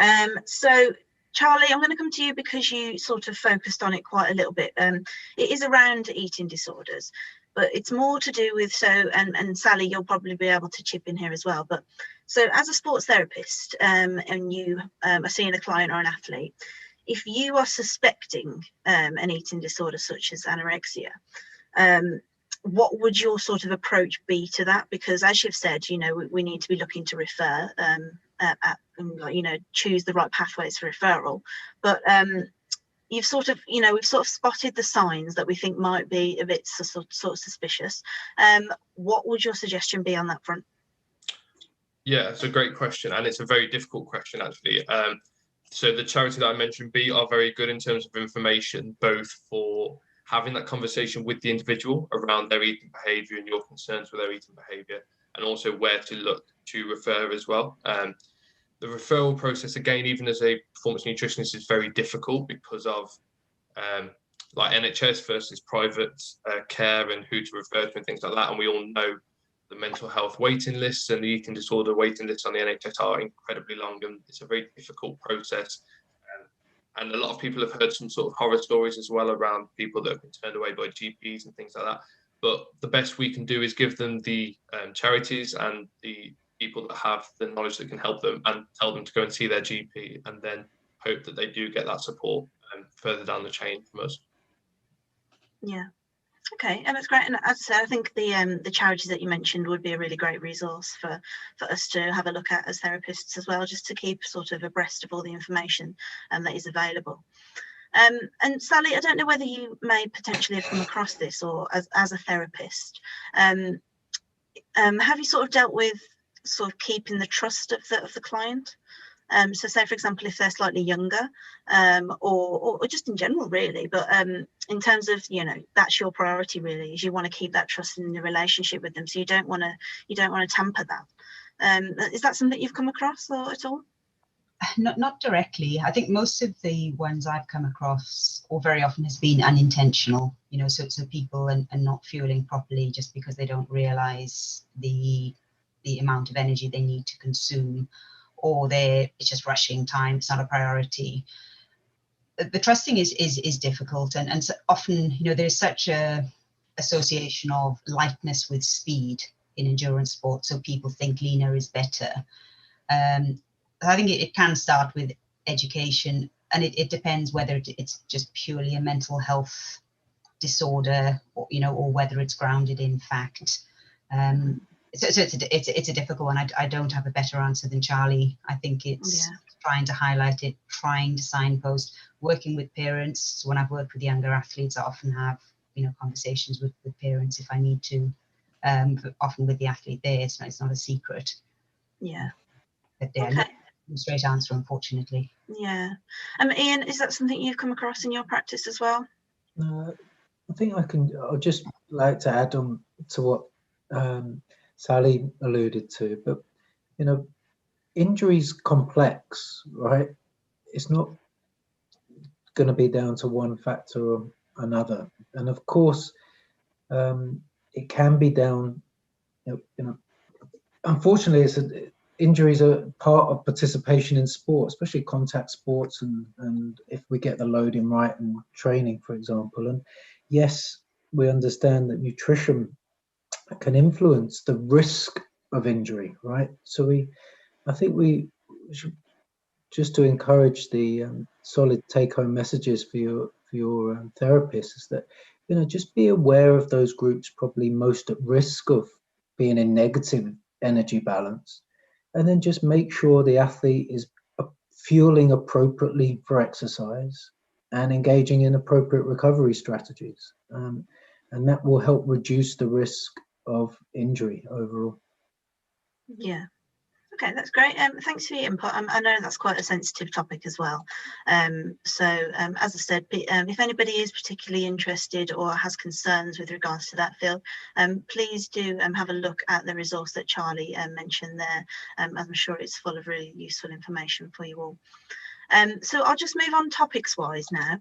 So Charlie, I'm going to come to you because you sort of focused on it quite a little bit. It is around eating disorders, but it's more to do with, and Sally, you'll probably be able to chip in here as well. But so as a sports therapist, and you are seeing a client or an athlete, if you are suspecting an eating disorder such as anorexia, what would your sort of approach be to that? Because as you've said, we need to be looking to refer and choose the right pathways for referral. But we've sort of spotted the signs that we think might be a bit sort of suspicious. What would your suggestion be on that front?
Yeah, it's a great question, and it's a very difficult question actually. So the charity that I mentioned, B, are very good in terms of information, both for having that conversation with the individual around their eating behavior and your concerns with their eating behavior, and also where to look to refer as well. The referral process, again, even as a performance nutritionist, is very difficult because of like NHS versus private care and who to refer to and things like that. And we all know the mental health waiting lists and the eating disorder waiting lists on the NHS are incredibly long, and it's a very difficult process. And a lot of people have heard some sort of horror stories as well around people that have been turned away by GPs and things like that. But the best we can do is give them the charities and the people that have the knowledge that can help them, and tell them to go and see their GP, and then hope that they do get that support further down the chain from us.
Yeah. Okay, and that's great. And as I said, I think the charities that you mentioned would be a really great resource for us to have a look at as therapists as well, just to keep sort of abreast of all the information that is available. And Sally, I don't know whether you may potentially have come across this, or as a therapist, have you sort of dealt with sort of keeping the trust of the client? So say, for example, if they're slightly younger, or just in general, really, but in terms of, you know, that's your priority really, is you want to keep that trust in the relationship with them, so you don't want to tamper that. Is that something you've come across or at all?
Not directly. I think most of the ones I've come across, or very often, has been unintentional, you know, so people and not fueling properly just because they don't realize the amount of energy they need to consume, or it's just rushing time, it's not a priority. The trusting is difficult, and so often, you know, there's such a association of lightness with speed in endurance sport, so people think leaner is better. I think it can start with education, and it depends whether it's just purely a mental health disorder, or, you know, or whether it's grounded in fact. So it's a difficult one. I don't have a better answer than Charlie. I think it's trying to highlight it, trying to signpost, working with parents. When I've worked with younger athletes, I often have, you know, conversations with parents if I need to. Often with the athlete there, it's not a secret.
Yeah.
But yeah, okay. No straight answer, unfortunately.
Yeah. Ian, is that something you've come across in your practice as well?
I think I'd just like to add on to what Sally alluded to, but, you know, injury's complex, right? It's not going to be down to one factor or another, and of course, it can be down. You know, unfortunately, injuries are part of participation in sport, especially contact sports, and if we get the loading right and training, for example. And yes, we understand that nutrition can influence the risk of injury, right? So I think we should, just to encourage the solid take-home messages for your therapists, is that, you know, just be aware of those groups probably most at risk of being in negative energy balance, and then just make sure the athlete is fueling appropriately for exercise and engaging in appropriate recovery strategies, and that will help reduce the risk of injury overall.
Yeah. Okay, that's great. Thanks for your input. I know that's quite a sensitive topic as well. So as I said, if anybody is particularly interested or has concerns with regards to that field, please do have a look at the resource that Charlie mentioned there. I'm sure it's full of really useful information for you all. So I'll just move on topics wise now.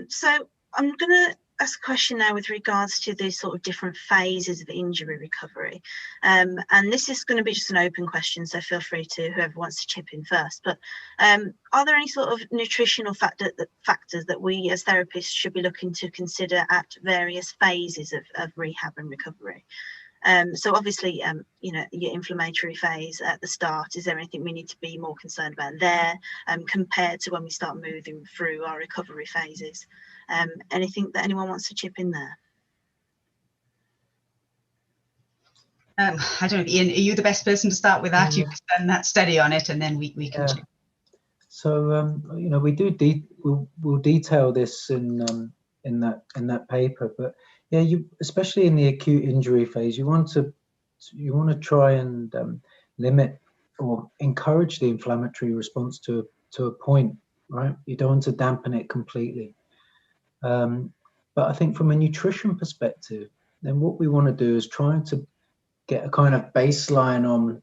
So I'm going to ask a question now with regards to the sort of different phases of injury recovery. And this is going to be just an open question, so feel free to whoever wants to chip in first. But are there any sort of nutritional factors that we as therapists should be looking to consider at various phases of rehab and recovery? So obviously, you know, your inflammatory phase at the start, is there anything we need to be more concerned about there compared to when we start moving through our recovery phases? Anything that anyone wants to chip in there?
I don't know, Ian, are you the best person to start with that? You've done that study on it, and then we can chip.
So you know, we'll detail this in that paper, but yeah, especially in the acute injury phase, you want to try and limit or encourage the inflammatory response to a point, right? You don't want to dampen it completely. But I think from a nutrition perspective, then what we want to do is try to get a kind of baseline on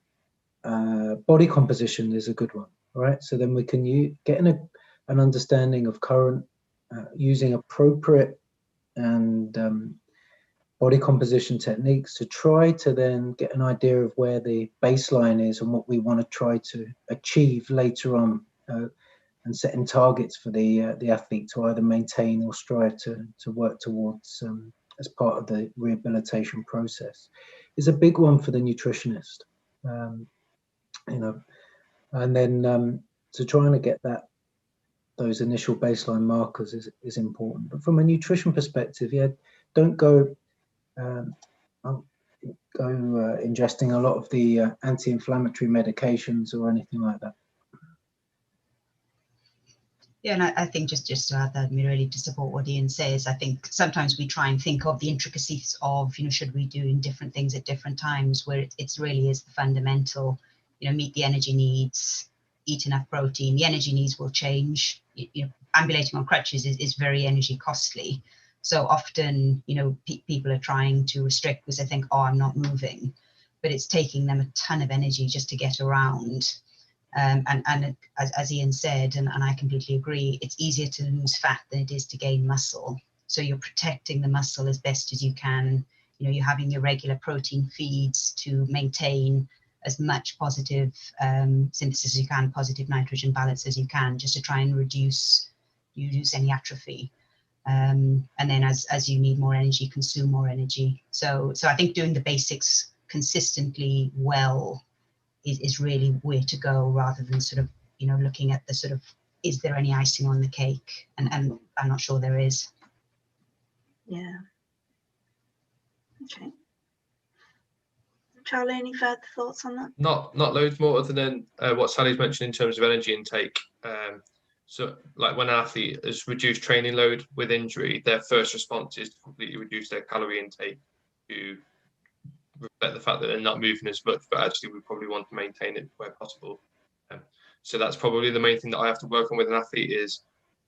body composition is a good one, right? So then we can get an understanding of current, using appropriate and body composition techniques to try to then get an idea of where the baseline is and what we want to try to achieve later on, and setting targets for the athlete to either maintain or strive to work towards as part of the rehabilitation process is a big one for the nutritionist. And then to trying to get those initial baseline markers is important. But from a nutrition perspective, don't go ingesting a lot of the anti-inflammatory medications or anything like that.
Yeah, and I think just to add that, really to support what Ian says, I think sometimes we try and think of the intricacies of, should we do different things at different times, where it's really is the fundamental, meet the energy needs, eat enough protein. The energy needs will change. Ambulating on crutches is very energy costly. So often, people are trying to restrict because they think, oh, I'm not moving, but it's taking them a ton of energy just to get around. And as Ian said, and I completely agree, it's easier to lose fat than it is to gain muscle. So you're protecting the muscle as best as you can. You're having your regular protein feeds to maintain as much positive synthesis as you can, positive nitrogen balance as you can, just to try and reduce any atrophy. And then as you need more energy, consume more energy. So I think doing the basics consistently well is really where to go, rather than sort of, looking at the sort of, is there any icing on the cake? And I'm not sure there is.
Yeah. Okay. Charlie, any further thoughts on that?
Not loads more, other than what Sally's mentioned in terms of energy intake. So like when an athlete has reduced training load with injury, their first response is to completely reduce their calorie intake to reflect the fact that they're not moving as much, but actually we probably want to maintain it where possible. So that's probably the main thing that I have to work on with an athlete is,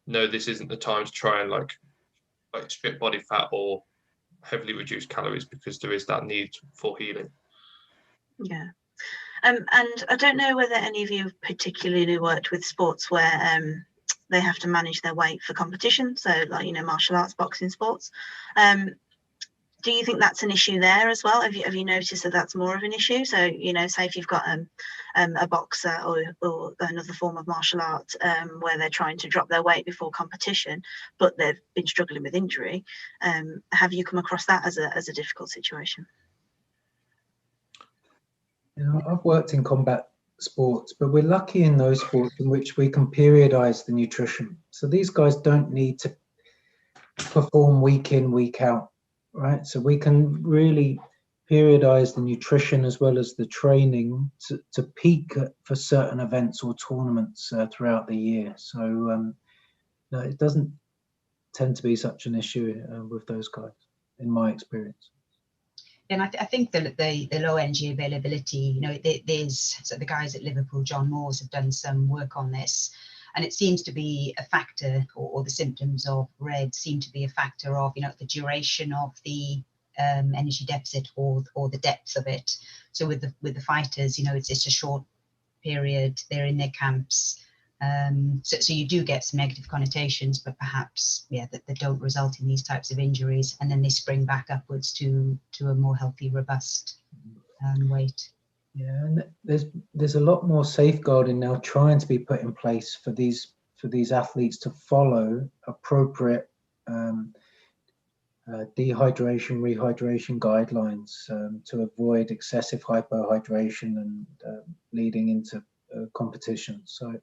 no, this isn't the time to try and like strip body fat or heavily reduce calories, because there is that need for healing.
Yeah. And I don't know whether any of you particularly worked with sports where they have to manage their weight for competition. So like, martial arts, boxing sports. Do you think that's an issue there as well? Have you noticed that that's more of an issue? So, say if you've got a boxer or another form of martial art where they're trying to drop their weight before competition, but they've been struggling with injury. Have you come across that as a difficult situation?
I've worked in combat sports, but we're lucky in those sports in which we can periodize the nutrition. So these guys don't need to perform week in, week out. Right, so we can really periodize the nutrition as well as the training to peak for certain events or tournaments throughout the year. So no, it doesn't tend to be such an issue with those guys, in my experience.
And I think that the low energy availability, there's so the guys at Liverpool, John Moores, have done some work on this. And it seems to be a factor, or the symptoms of RED seem to be a factor of, the duration of the energy deficit or the depth of it. So with the fighters, it's a short period. They're in their camps. So you do get some negative connotations, but perhaps, that don't result in these types of injuries. And then they spring back upwards to a more healthy, robust weight.
Yeah, and there's a lot more safeguarding now trying to be put in place for these athletes to follow appropriate dehydration, rehydration guidelines to avoid excessive hypohydration and leading into competition. So,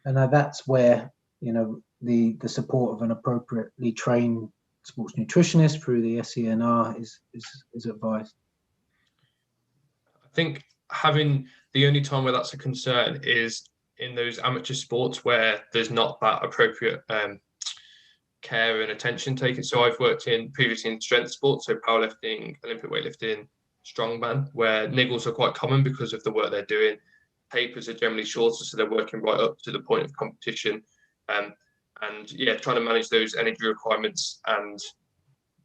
and that's where the support of an appropriately trained sports nutritionist through the SENR is advised.
I think having the only time where that's a concern is in those amateur sports where there's not that appropriate care and attention taken. So I've worked previously in strength sports, so powerlifting, Olympic weightlifting, strongman, where niggles are quite common because of the work they're doing. Tapers are generally shorter, so they're working right up to the point of competition. And trying to manage those energy requirements and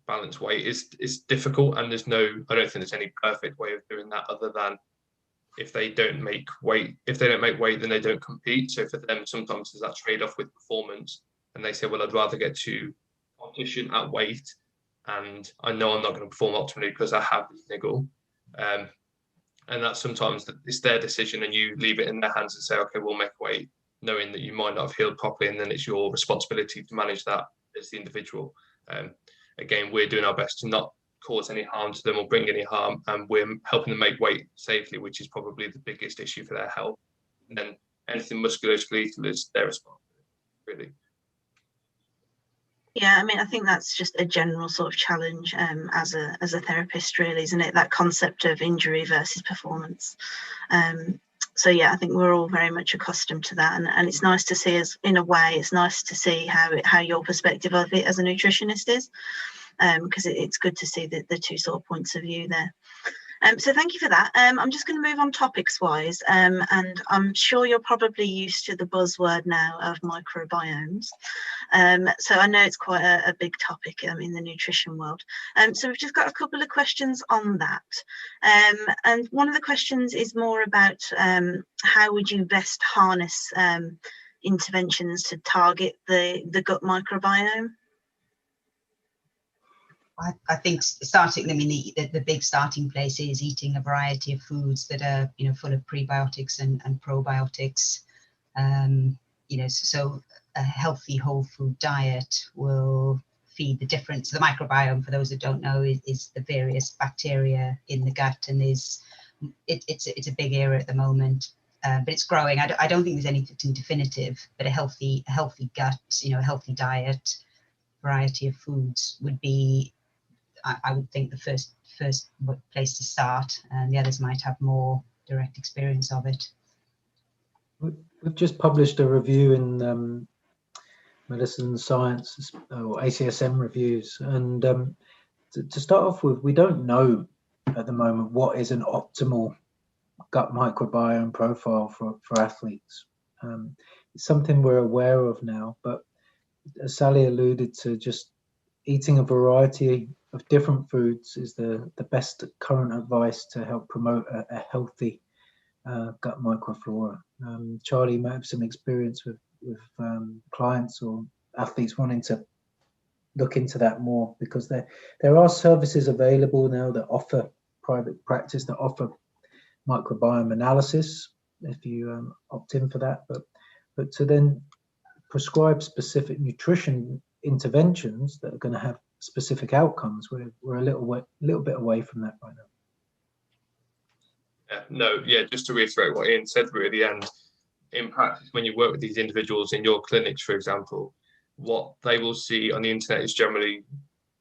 balance weight is difficult, and I don't think there's any perfect way of doing that other than if they don't make weight, then they don't compete. So for them, sometimes there's that trade-off with performance, and they say, well, I'd rather get to competition at weight and I know I'm not going to perform optimally because I have this niggle. And that's sometimes it's their decision, and you leave it in their hands and say, okay, we'll make weight, knowing that you might not have healed properly, and then it's your responsibility to manage that as the individual. Again, we're doing our best to not cause any harm to them or bring any harm, and we're helping them make weight safely, which is probably the biggest issue for their health. And then anything musculoskeletal is their responsibility, really.
Yeah, I mean, I think that's just a general sort of challenge as a therapist, really, isn't it? That concept of injury versus performance. So yeah, I think we're all very much accustomed to that, and it's nice to see, as in a way, it's nice to see how your perspective of it as a nutritionist is, because it's good to see the two sort of points of view there. So thank you for that. I'm just going to move on topics wise, and I'm sure you're probably used to the buzzword now of microbiomes. So I know it's quite a big topic in the nutrition world. So we've just got a couple of questions on that. And one of the questions is more about how would you best harness interventions to target the gut microbiome?
I think starting, I mean, the big starting place is eating a variety of foods that are, full of prebiotics and probiotics. So a healthy whole food diet will feed the difference. The microbiome, for those that don't know, is the various bacteria in the gut, and it's a big area at the moment. But it's growing. I don't think there's anything definitive, but a healthy gut, a healthy diet, variety of foods would be, I would think, the first place to start, and the others might have more direct experience of it.
We've just published a review in Medicine Science, or ACSM reviews, and to start off with, we don't know at the moment what is an optimal gut microbiome profile for athletes. It's something we're aware of now, but as Sally alluded to, just eating a variety of different foods is the best current advice to help promote a healthy gut microflora. Charlie might have some experience with clients or athletes wanting to look into that more, because there are services available now that offer private practice, that offer microbiome analysis if you opt in for that, but to then prescribe specific nutrition interventions that are going to have specific outcomes, we're a little bit away from that by now.
Just to reiterate what Ian said really, and in practice, when you work with these individuals in your clinics, for example, what they will see on the internet is generally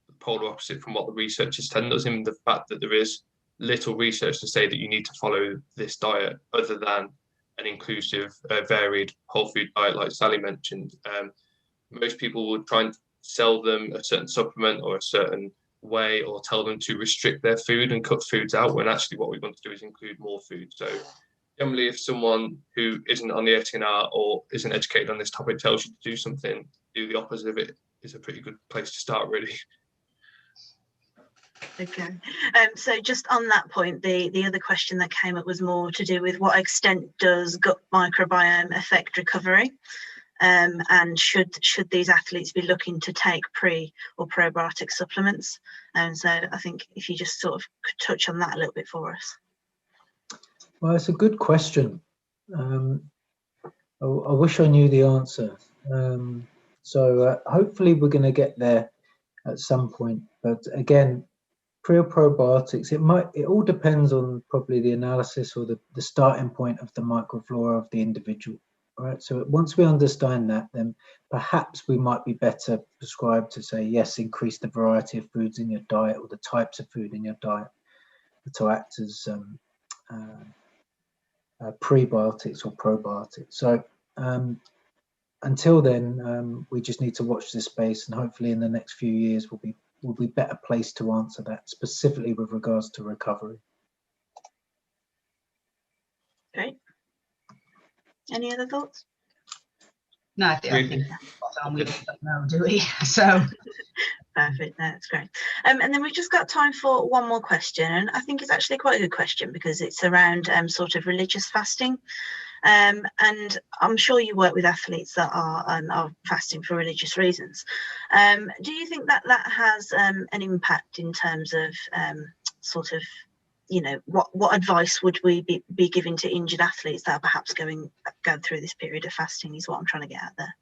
the polar opposite from what the research is telling us, in the fact that there is little research to say that you need to follow this diet other than an inclusive, varied whole food diet like Sally mentioned. Most people would try and sell them a certain supplement or a certain way, or tell them to restrict their food and cut foods out, when actually what we want to do is include more food. So generally, if someone who isn't on the ATNR or isn't educated on this topic tells you to do something, do the opposite of it is a pretty good place to start, really.
Okay, so just on that point, the other question that came up was more to do with what extent does gut microbiome affect recovery, and should these athletes be looking to take pre or probiotic supplements? And so I think if you just sort of could touch on that a little bit for us.
Well, it's a good question. I wish I knew the answer. So hopefully we're going to get there at some point. But again, pre or probiotics, it all depends on probably the analysis or the starting point of the microflora of the individual. Right. So once we understand that, then perhaps we might be better prescribed to say, yes, increase the variety of foods in your diet, or the types of food in your diet to act as prebiotics or probiotics. So until then, we just need to watch this space, and hopefully in the next few years we'll be better placed to answer that, specifically with regards to recovery.
Great. Any other thoughts?
No, I think we don't know, do we? So
perfect. No, that's great. And then we've just got time for one more question, and I think it's actually quite a good question because it's around sort of religious fasting. and I'm sure you work with athletes that are fasting for religious reasons. Do you think that that has an impact in terms of sort of, you know, what advice would we be giving to injured athletes that are perhaps going through this period of fasting, is what I'm trying to get at there.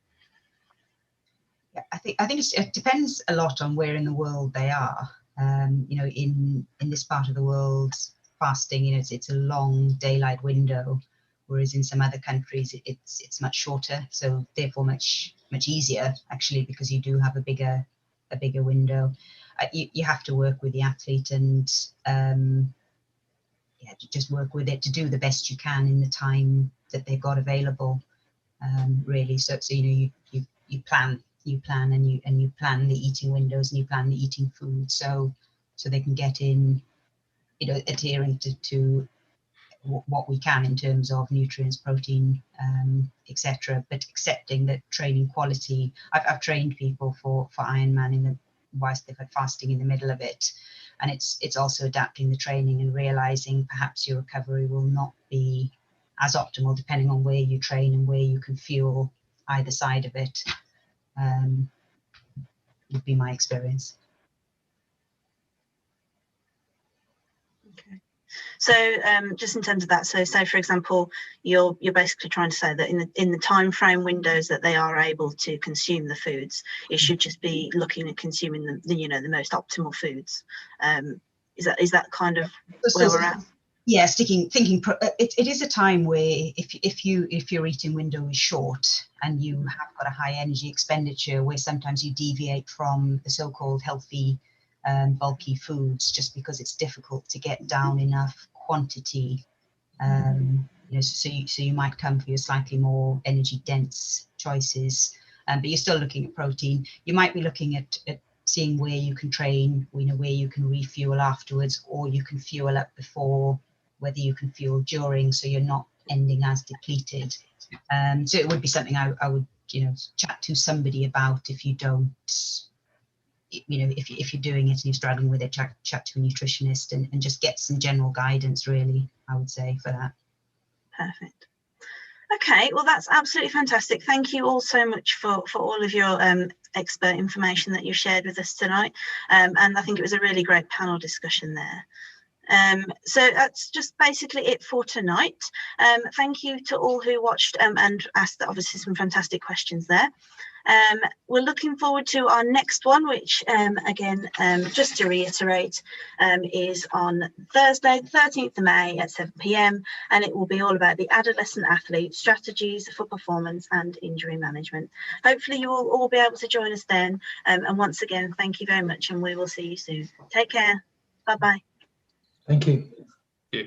Yeah, I think it depends a lot on where in the world they are. You know, in this part of the world, fasting, you know, it's a long daylight window, whereas in some other countries it's much shorter, so therefore much easier actually, because you do have a bigger window. You have to work with the athlete and yeah, just work with it to do the best you can in the time that they've got available. Really, so you know, you plan and you plan the eating windows, and you plan the eating food, so they can get in, you know, adhering to what we can in terms of nutrients, protein, etc. But accepting that training quality. I've trained people for Ironman whilst they've had fasting in the middle of it, and it's also adapting the training and realizing perhaps your recovery will not be as optimal depending on where you train and where you can fuel either side of it. Would be my experience.
Okay. So just in terms of that, so say for example, you're basically trying to say that in the time frame windows that they are able to consume the foods, it should just be looking at consuming the you know, the most optimal foods. Is that kind of where we're at?
Yeah, it is a time where if your eating window is short and you have got a high energy expenditure, where sometimes you deviate from the so-called healthy bulky foods just because it's difficult to get down enough quantity. You know, so you might come for your slightly more energy dense choices, but you're still looking at protein. You might be looking at seeing where you can train, you know, where you can refuel afterwards, or you can fuel up before, whether you can fuel during, so you're not ending as depleted. So it would be something I would, you know, chat to somebody about if you don't, you know, if you're doing it and you're struggling with it, chat to a nutritionist and just get some general guidance, really, I would say, for that.
Perfect. Okay, well, that's absolutely fantastic. Thank you all so much for all of your expert information that you shared with us tonight. And I think it was a really great panel discussion there. So that's just basically it for tonight. Thank you to all who watched and asked obviously some fantastic questions there. We're looking forward to our next one, which again, just to reiterate, is on Thursday, the 13th of May at 7 p.m. and it will be all about the adolescent athlete, strategies for performance and injury management. Hopefully you will all be able to join us then. And once again, thank you very much, and we will see you soon. Take care. Bye-bye.
Thank you.
Yeah.